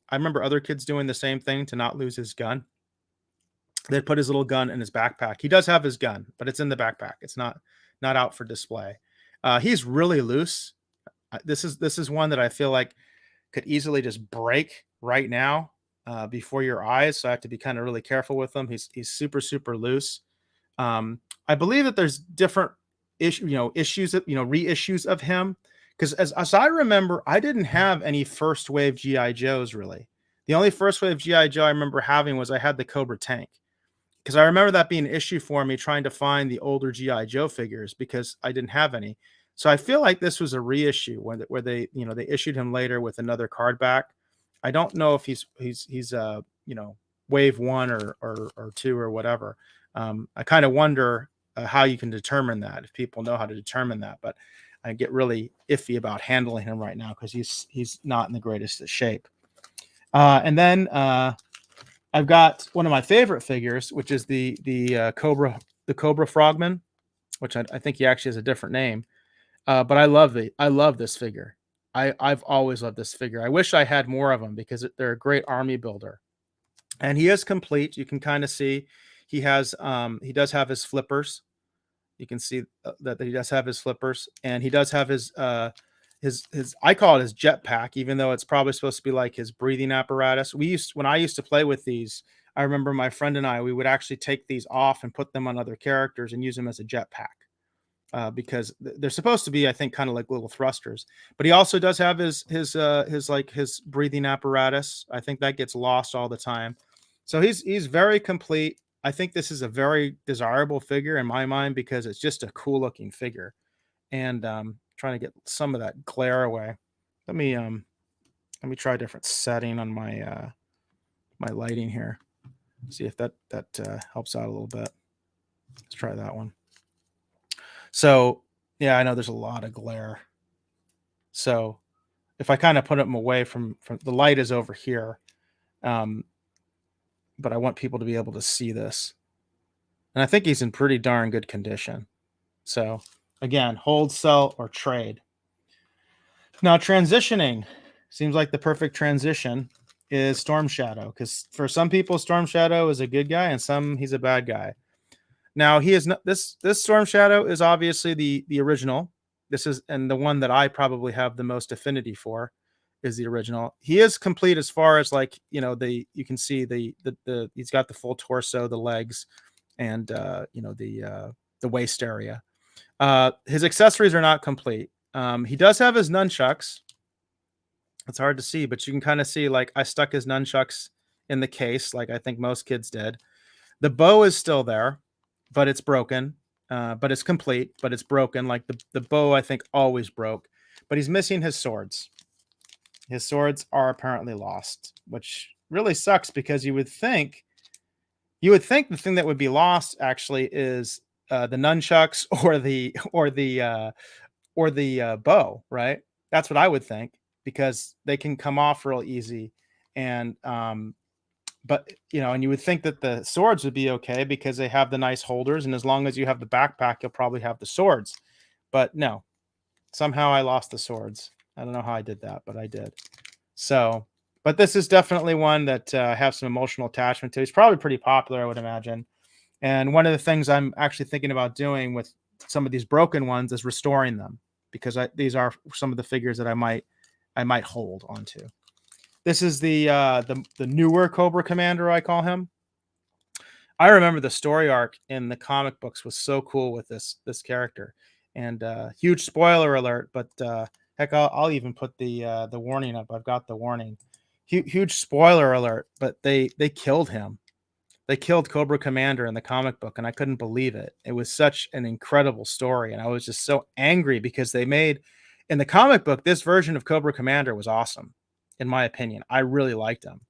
Speaker 1: I remember other kids doing the same thing to not lose his gun. They'd put his little gun in his backpack. He does have his gun, but it's in the backpack. It's not out for display. He's really loose. This is one that I feel like could easily just break right now before your eyes. So I have to be kind of really careful with him. He's super, super loose. I believe that there's different issues, reissues of him. Because as I remember, I didn't have any first wave G.I. Joes really. The only first wave G.I. Joe I remember having was I had the Cobra tank. Because I remember that being an issue for me trying to find the older G.I. Joe figures because I didn't have any. So I feel like this was a reissue where they they issued him later with another card back. I don't know if he's wave 1 or 2 or whatever. I kind of wonder how you can determine that, if people know how to determine that. But I get really iffy about handling him right now because he's not in the greatest of shape. And then I've got one of my favorite figures, which is the Cobra Frogman, which I think he actually has a different name. But I love this figure. I've always loved this figure. I wish I had more of them because they're a great army builder. And he is complete. You can kind of see he does have his flippers. You can see that he does have his flippers, and he does have his I call it his jetpack, even though it's probably supposed to be like his breathing apparatus. When I used to play with these, I remember my friend and we would actually take these off and put them on other characters and use them as a jetpack. Because they're supposed to be, I think, kind of like little thrusters. But he also does have his breathing apparatus. I think that gets lost all the time. So he's very complete. I think this is a very desirable figure in my mind because it's just a cool looking figure. And trying to get some of that glare away. Let me try a different setting on my my lighting here. See if that helps out a little bit. Let's try that one. So, yeah, I know there's a lot of glare. So if I kind of put them away from the light is over here, but I want people to be able to see this. And I think he's in pretty darn good condition. So again, hold, sell, or trade. Now transitioning seems like the perfect transition is Storm Shadow, because for some people, Storm Shadow is a good guy and some he's a bad guy. Now he is not this Storm Shadow is obviously the original. This is, and the one that I probably have the most affinity for is the original. He is complete as far as you can see the he's got the full torso, the legs, and the waist area. His accessories are not complete. He does have his nunchucks. It's hard to see, but you can kind of see, like, I stuck his nunchucks in the case, like I think most kids did. The bow is still there, but it's broken. But it's complete, but it's broken. Like the bow, I think, always broke. But he's missing his swords. His swords are apparently lost, which really sucks because you would think the thing that would be lost actually is the nunchucks or the bow, right? That's what I would think, because they can come off real easy. And but and you would think that the swords would be okay because they have the nice holders, and as long as you have the backpack, you'll probably have the swords. But no, somehow I lost the swords. I don't know how I did that, but I did. So, but this is definitely one that I have some emotional attachment to. It's probably pretty popular, I would imagine. And one of the things I'm actually thinking about doing with some of these broken ones is restoring them, because these are some of the figures that I might hold onto. This is the newer Cobra Commander, I call him. I remember the story arc in the comic books was so cool with this character. And huge spoiler alert, but heck, I'll even put the warning up. I've got the warning. Huge spoiler alert, but they killed him. They killed Cobra Commander in the comic book, and I couldn't believe it. It was such an incredible story, and I was just so angry because they made, in the comic book, this version of Cobra Commander was awesome, in my opinion. I really liked him,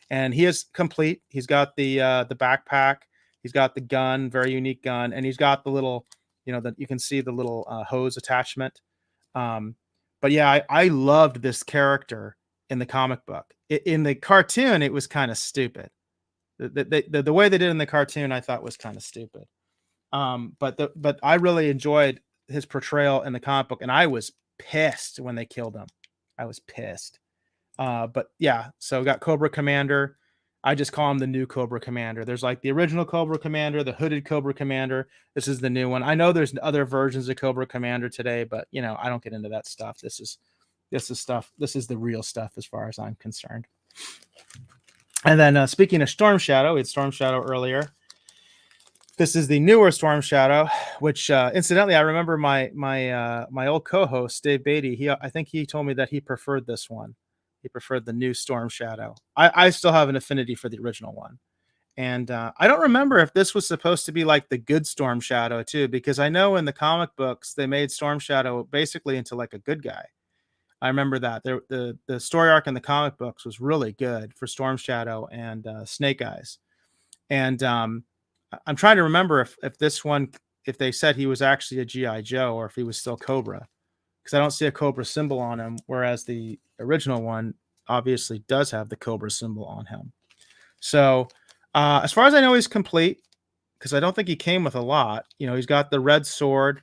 Speaker 1: and he is complete. He's got the backpack, he's got the gun, very unique gun, and he's got the little, that you can see the little hose attachment. But yeah, I loved this character in the comic book. In the cartoon, it was kind of stupid. The way they did in the cartoon, I thought was kind of stupid. But I really enjoyed his portrayal in the comic book, and I was pissed when they killed him. I was pissed. But yeah, so we got Cobra Commander. I just call him the new Cobra Commander. There's like the original Cobra Commander, the hooded Cobra Commander. This is the new one. I know there's other versions of Cobra Commander today, but I don't get into that stuff. This is stuff. This is the real stuff as far as I'm concerned. And then speaking of Storm Shadow, it's Storm Shadow earlier. This is the newer Storm Shadow, which incidentally, I remember my old co-host Dave Beatty. I think he told me that he preferred this one. He preferred the new Storm Shadow. I still have an affinity for the original one, and I don't remember if this was supposed to be like the good Storm Shadow too, because I know in the comic books they made Storm Shadow basically into like a good guy. I remember that the story arc in the comic books was really good for Storm Shadow and Snake Eyes. And I'm trying to remember if this one, if they said he was actually a G.I. Joe or if he was still Cobra, because I don't see a Cobra symbol on him, whereas the original one obviously does have the Cobra symbol on him. So as far as I know, he's complete, because I don't think he came with a lot. He's got the red sword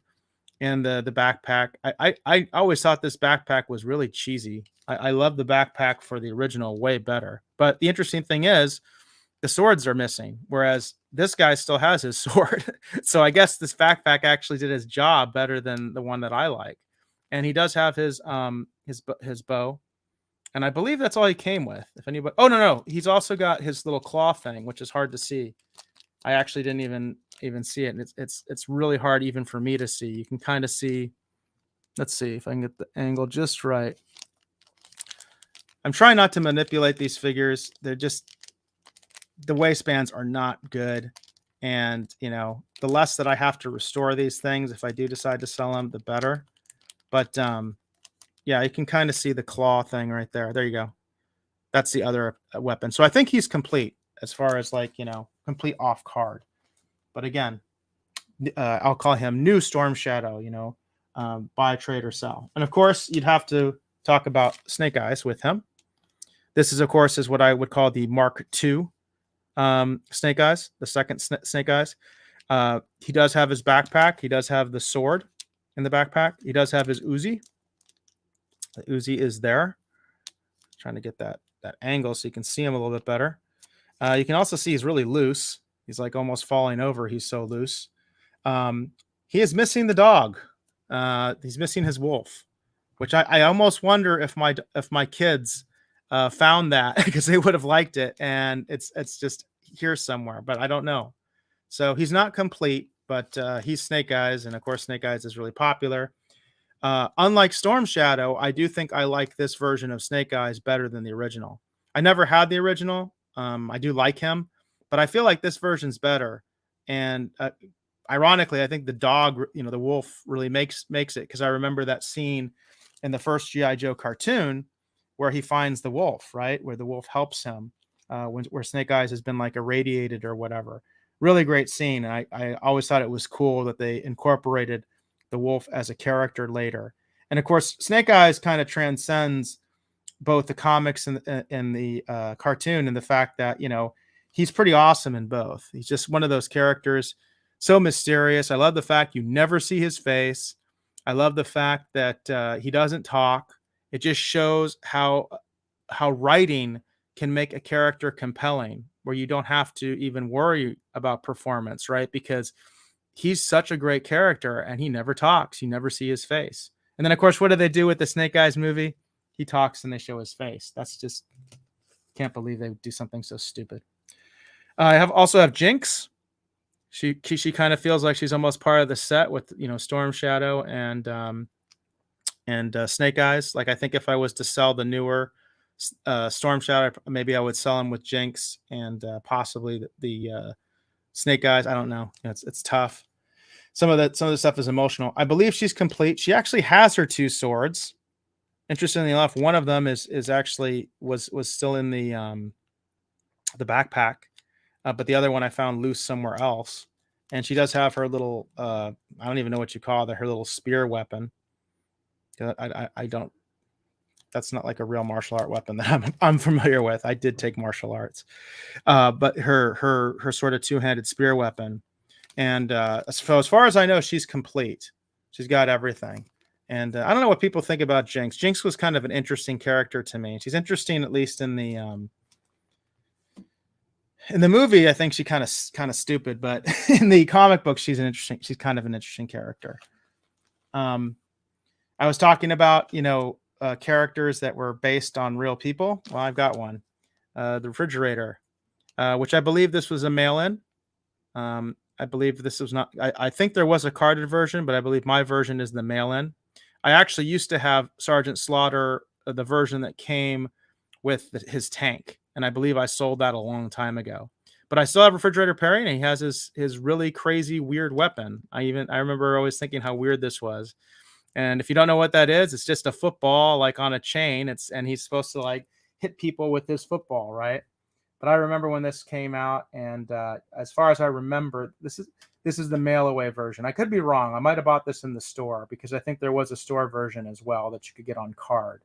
Speaker 1: and the backpack. I always thought this backpack was really cheesy. I love the backpack for the original way better. But the interesting thing is the swords are missing, whereas this guy still has his sword. So I guess this backpack actually did his job better than the one that I like. And he does have his bow. And I believe that's all he came with. If anybody, oh no, he's also got his little claw thing, which is hard to see. I actually didn't even see it. And it's really hard even for me to see. You can kind of see. Let's see if I can get the angle just right. I'm trying not to manipulate these figures. They're just, the waistbands are not good. And, the less that I have to restore these things, if I do decide to sell them, the better. But yeah, you can kind of see the claw thing right there. There you go. That's the other weapon. So I think he's complete as far as like, complete off card. But again, I'll call him new Storm Shadow, buy, trade, or sell. And of course, you'd have to talk about Snake Eyes with him. This is, of course, is what I would call the Mark II Snake Eyes, the second Snake Eyes. He does have his backpack. He does have the sword in the backpack. He does have his Uzi. The Uzi is there. Trying to get that angle so you can see him a little bit better. You can also see he's really loose. He's like almost falling over. He's so loose. He is missing the dog. He's missing his wolf, which I almost wonder if my kids found that because they would have liked it, and it's just here somewhere, but I don't know. So he's not complete, but he's Snake Eyes, and of course Snake Eyes is really popular. Unlike Storm Shadow, I do think I like this version of Snake Eyes better than the original. I never had the original. I do like him, but I feel like this version's better. And ironically, I think the dog, the wolf really makes it, because I remember that scene in the first G.I. Joe cartoon where he finds the wolf, right? Where the wolf helps him, where Snake Eyes has been like irradiated or whatever. Really great scene. And I always thought it was cool that they incorporated the wolf as a character later. And of course, Snake Eyes kind of transcends both the comics and the cartoon, and the fact that, he's pretty awesome in both. He's just one of those characters, so mysterious. I love the fact you never see his face. I love the fact that he doesn't talk. It just shows how writing can make a character compelling, where you don't have to even worry about performance, right? Because he's such a great character and he never talks. You never see his face. And then, of course, what do they do with the Snake Eyes movie? He talks and they show his face. That's just, can't believe they do something so stupid. I also have Jinx. She kind of feels like she's almost part of the set with, Storm Shadow and Snake Eyes. Like, I think if I was to sell the newer Storm Shadow, maybe I would sell them with Jinx and possibly the Snake Eyes. I don't know. It's tough. Some of the stuff is emotional. I believe she's complete. She actually has her 2 swords. Interestingly enough, one of them is actually was still in the backpack, but the other one I found loose somewhere else. And she does have her little I don't even know what you call it, her little spear weapon. I don't. That's not like a real martial art weapon that I'm familiar with. I did take martial arts, but her sort of 2-handed spear weapon. And so as far as I know, she's complete. She's got everything. And I don't know what people think about Jinx. Jinx was kind of an interesting character to me. She's interesting, at least in the movie. I think she kind of stupid, but in the comic book, she's kind of an interesting character. I was talking about, characters that were based on real people. Well, I've got one, the refrigerator, which I believe this was a mail-in. I believe this was not, I think there was a carded version, but I believe my version is the mail-in. I actually used to have Sergeant Slaughter, the version that came with his tank. And I believe I sold that a long time ago, but I still have Refrigerator Perry, and he has his really crazy, weird weapon. I remember always thinking how weird this was. And if you don't know what that is, it's just a football, like on a chain. And he's supposed to like hit people with this football, right? But I remember when this came out, and as far as I remember, this is the mail away version. I could be wrong. I might have bought this in the store, because I think there was a store version as well that you could get on card.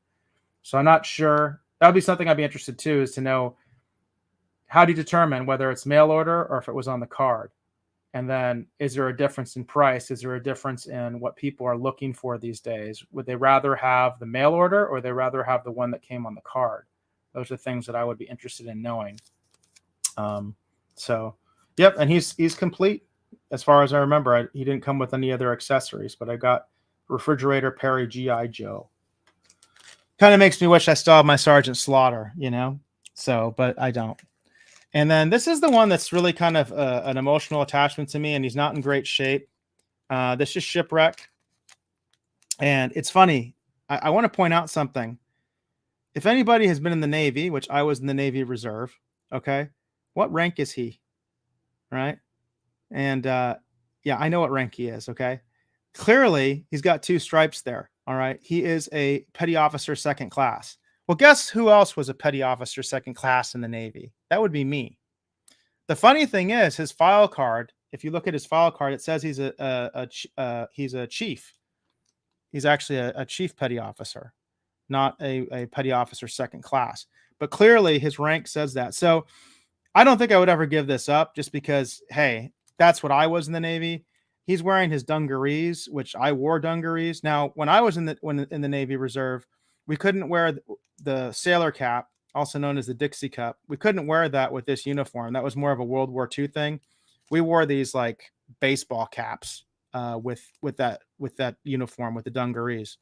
Speaker 1: So I'm not sure. That would be something I'd be interested too, is to know, how do you determine whether it's mail order or if it was on the card? And then, is there a difference in price? Is there a difference in what people are looking for these days? Would they rather have the mail order, or would they rather have the one that came on the card? Those are things that I would be interested in knowing. So, yep. And he's complete as far as I remember. He didn't come with any other accessories, but I got Refrigerator Perry G.I. Joe. Kind of makes me wish I still have my Sergeant Slaughter, so, but I don't. And then this is the one that's really kind of an emotional attachment to me, and he's not in great shape. This is Shipwreck. And it's funny. I want to point out something. If anybody has been in the Navy, which I was in the Navy Reserve, okay, what rank is he? Right? And yeah, I know what rank he is, okay? Clearly, he's got 2 stripes there, all right? He is a petty officer 2nd class. Well, guess who else was a petty officer 2nd class in the Navy? That would be me. The funny thing is, his file card, if you look at his file card, it says he's a chief. He's actually a chief petty officer, not a petty officer 2nd class. But clearly his rank says that. So I don't think I would ever give this up, just because, hey, that's what I was in the Navy. He's wearing his dungarees, which I wore dungarees. Now, when I was in the Navy Reserve, we couldn't wear the sailor cap, also known as the Dixie cup. We couldn't wear that with this uniform. That was more of a World War II thing. We wore these like baseball caps with that uniform, with the dungarees.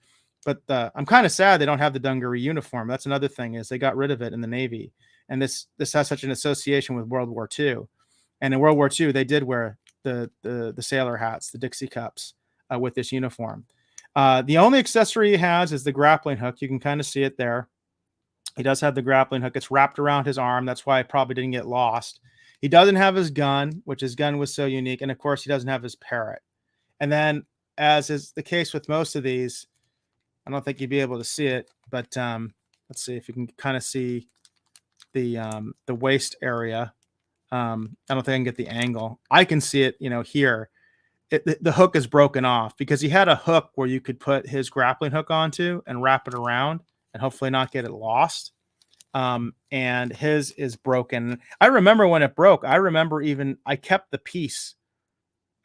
Speaker 1: But I'm kind of sad they don't have the dungaree uniform. That's another thing, is they got rid of it in the Navy. And this has such an association with World War II. And in World War II, they did wear the sailor hats, the Dixie cups, with this uniform. The only accessory he has is the grappling hook. You can kind of see it there. He does have the grappling hook. It's wrapped around his arm. That's why I probably didn't get lost. He doesn't have his gun, which his gun was so unique. And of course, he doesn't have his parrot. And then, as is the case with most of these, I don't think you'd be able to see it, but let's see if you can kind of see the waist area. I don't think I can get the angle. I can see it, here. The hook is broken off, because he had a hook where you could put his grappling hook onto and wrap it around and hopefully not get it lost. and his is broken. I remember when it broke. I kept the piece,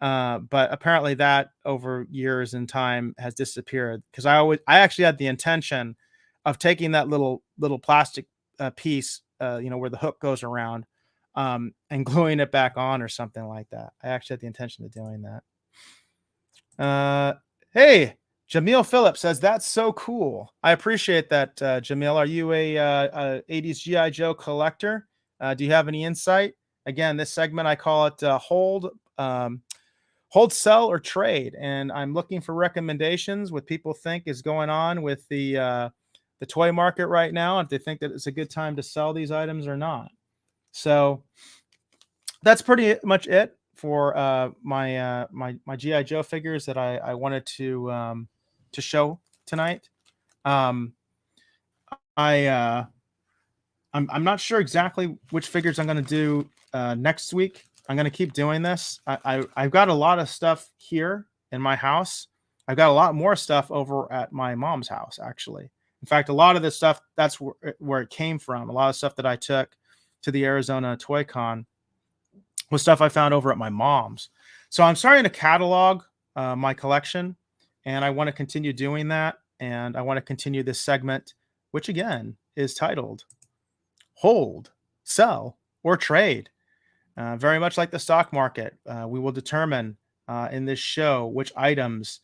Speaker 1: but apparently that over years and time has disappeared, because I actually had the intention of taking that little plastic piece, where the hook goes around, and gluing it back on or something like that. I actually had the intention of doing that. Hey, Jamil Phillips says, that's so cool. I appreciate that, Jamil. Are you a 80s GI Joe collector? Do you have any insight? Again, this segment, I call it hold, sell, or trade, and I'm looking for recommendations, what people think is going on with the toy market right now, if they think that it's a good time to sell these items or not. So that's pretty much it for my GI Joe figures that I wanted to show tonight. I'm not sure exactly which figures I'm going to do next week. I'm going to keep doing this. I've got a lot of stuff here in my house. I've got a lot more stuff over at my mom's house, actually. In fact, a lot of this stuff, that's where it came from. A lot of stuff that I took to the Arizona Toy Con was stuff I found over at my mom's. So I'm starting to catalog my collection, and I want to continue doing that. And I want to continue this segment, which again is titled Hold, Sell, or Trade. Very much like the stock market, we will determine in this show which items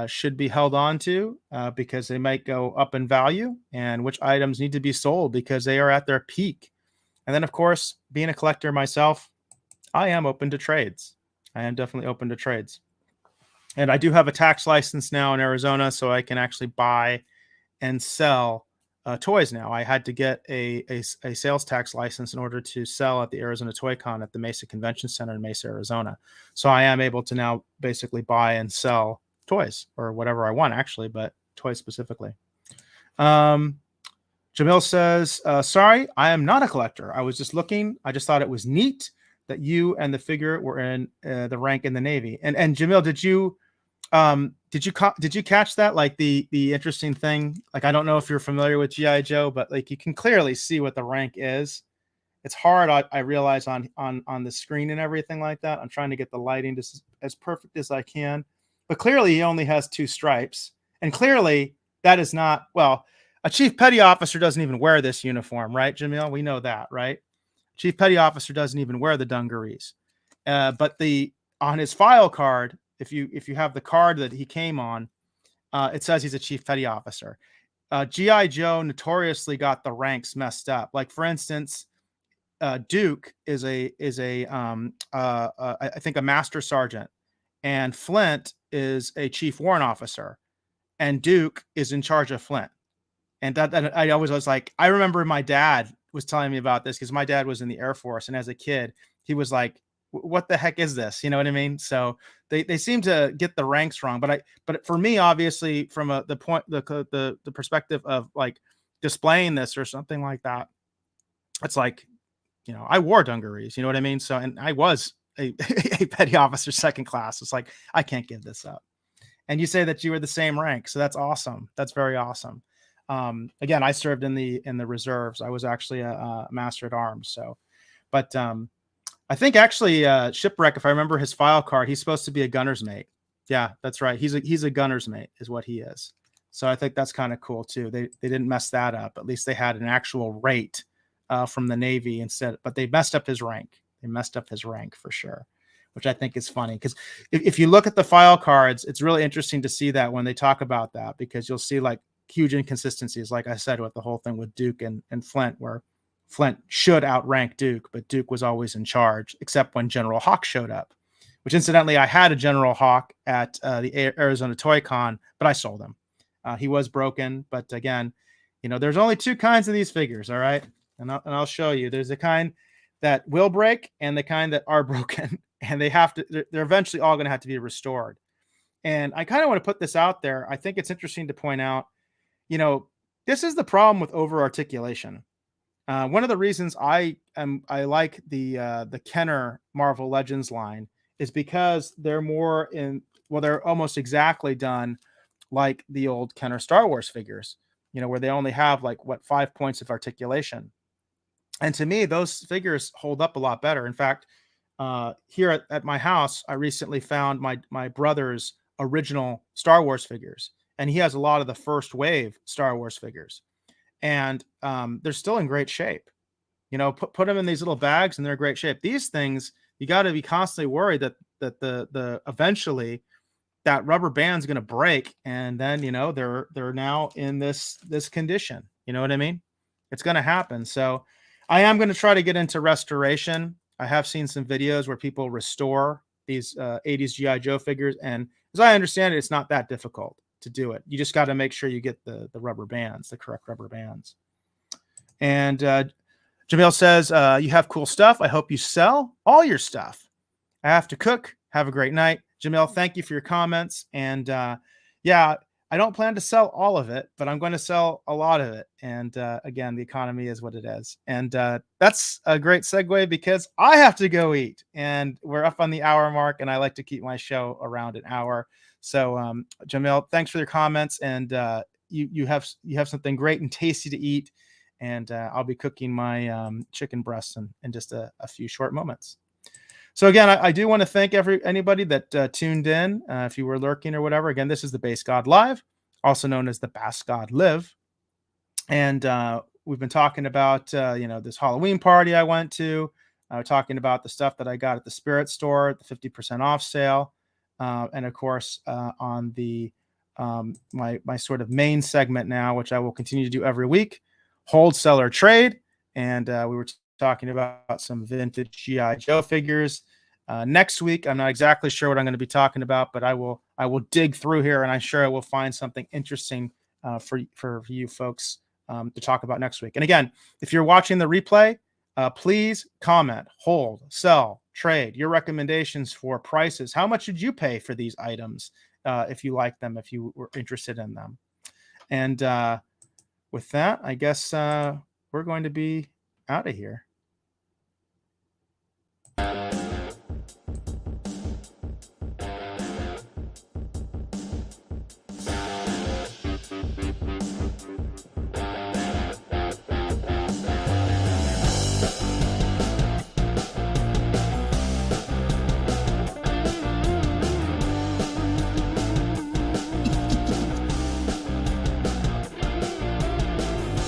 Speaker 1: should be held on to because they might go up in value, and which items need to be sold because they are at their peak. And then, of course, being a collector myself, I am open to trades. I am definitely open to trades. And I do have a tax license now in Arizona, so I can actually buy and sell toys now. I had to get a sales tax license in order to sell at the Arizona Toy Con at the Mesa Convention Center in Mesa, Arizona. So I am able to now basically buy and sell toys, or whatever I want, actually, but toys specifically. Jamil says, sorry, I am not a collector. I was just looking. I just thought it was neat that you and the figure were in the rank in the Navy. And Jamil, did you catch that? Like the interesting thing, like, I don't know if you're familiar with GI Joe, but like you can clearly see what the rank is. It's hard, I realize, on the screen and everything like that. I'm trying to get the lighting just as perfect as I can, but clearly he only has 2 stripes, and clearly that is not, well, a chief petty officer doesn't even wear this uniform, right, Jamil? We know that, right? Chief petty officer doesn't even wear the dungarees. But on his file card, if you have the card that he came on, it says he's a chief petty officer. GI Joe notoriously got the ranks messed up. Like, for instance, Duke is I think a master sergeant, and Flint is a chief warrant officer, and Duke is in charge of Flint. And that I always was like, I remember my dad was telling me about this, because my dad was in the Air Force, and as a kid, he was like, what the heck is this? You know what I mean? So they seem to get the ranks wrong. But for me, obviously, from the perspective of like displaying this or something like that, it's like, I wore dungarees, you know what I mean? So, and I was a petty officer 2nd class. It's like, I can't give this up. And you say that you were the same rank. So that's awesome. That's very awesome. Again, I served in the reserves. I was actually a master at arms. So, but I think actually Shipwreck, if I remember his file card, he's supposed to be a gunner's mate. Yeah, that's right. He's a gunner's mate is what he is. So I think that's kind of cool too. They didn't mess that up. At least they had an actual rate from the Navy instead, but they messed up his rank. They messed up his rank for sure, which I think is funny, because if you look at the file cards, it's really interesting to see that when they talk about that, because you'll see like huge inconsistencies, like I said, with the whole thing with Duke and Flint, where Flint should outrank Duke, but Duke was always in charge, except when General Hawk showed up, which incidentally, I had a General Hawk at the Arizona Toy Con, but I sold him. He was broken, but again, there's only 2 kinds of these figures, all right? And I'll show you. There's the kind that will break and the kind that are broken, and they're eventually all going to have to be restored. And I kind of want to put this out there. I think it's interesting to point out, this is the problem with over articulation. One of the reasons I like the Kenner Marvel Legends line is because they're they're almost exactly done like the old Kenner Star Wars figures. where they only have like 5 points of articulation. And to me, those figures hold up a lot better. In fact, here at my house, I recently found my brother's original Star Wars figures, and he has a lot of the first wave Star Wars figures, and they're still in great shape. Put them in these little bags, and they're in great shape. These things, you got to be constantly worried that the eventually that rubber band's going to break, and then they're now in this condition. You know what I mean? It's going to happen. So I am going to try to get into restoration. I have seen some videos where people restore these 80s GI Joe figures, and as I understand it, it's not that difficult to do it. You just got to make sure you get the rubber bands, the correct rubber bands. And Jamil says, you have cool stuff. I hope you sell all your stuff. I have to cook. Have a great night. Jamil, thank you for your comments. And yeah, I don't plan to sell all of it, but I'm going to sell a lot of it. And again, the economy is what it is. And that's a great segue because I have to go eat. And we're up on the hour mark, and I like to keep my show around an hour. So Jamil, thanks for your comments. And you have something great and tasty to eat. And I'll be cooking my chicken breasts in just a few short moments. So again, I do want to thank anybody that tuned in. If you were lurking or whatever, again, this is the Base God Live, also known as the Bas God Live. And we've been talking about, this Halloween party I went to. We're talking about the stuff that I got at the Spirit store, the 50% off sale. And of course, on the my sort of main segment now, which I will continue to do every week, hold, sell, or trade. And we were talking about some vintage GI Joe figures. Next week, I'm not exactly sure what I'm going to be talking about, but I will dig through here, and I'm sure I will find something interesting for you folks to talk about next week. And again, if you're watching the replay, please comment, hold, sell, trade, your recommendations for prices. How much did you pay for these items if you like them, if you were interested in them? And with that, I guess we're going to be out of here.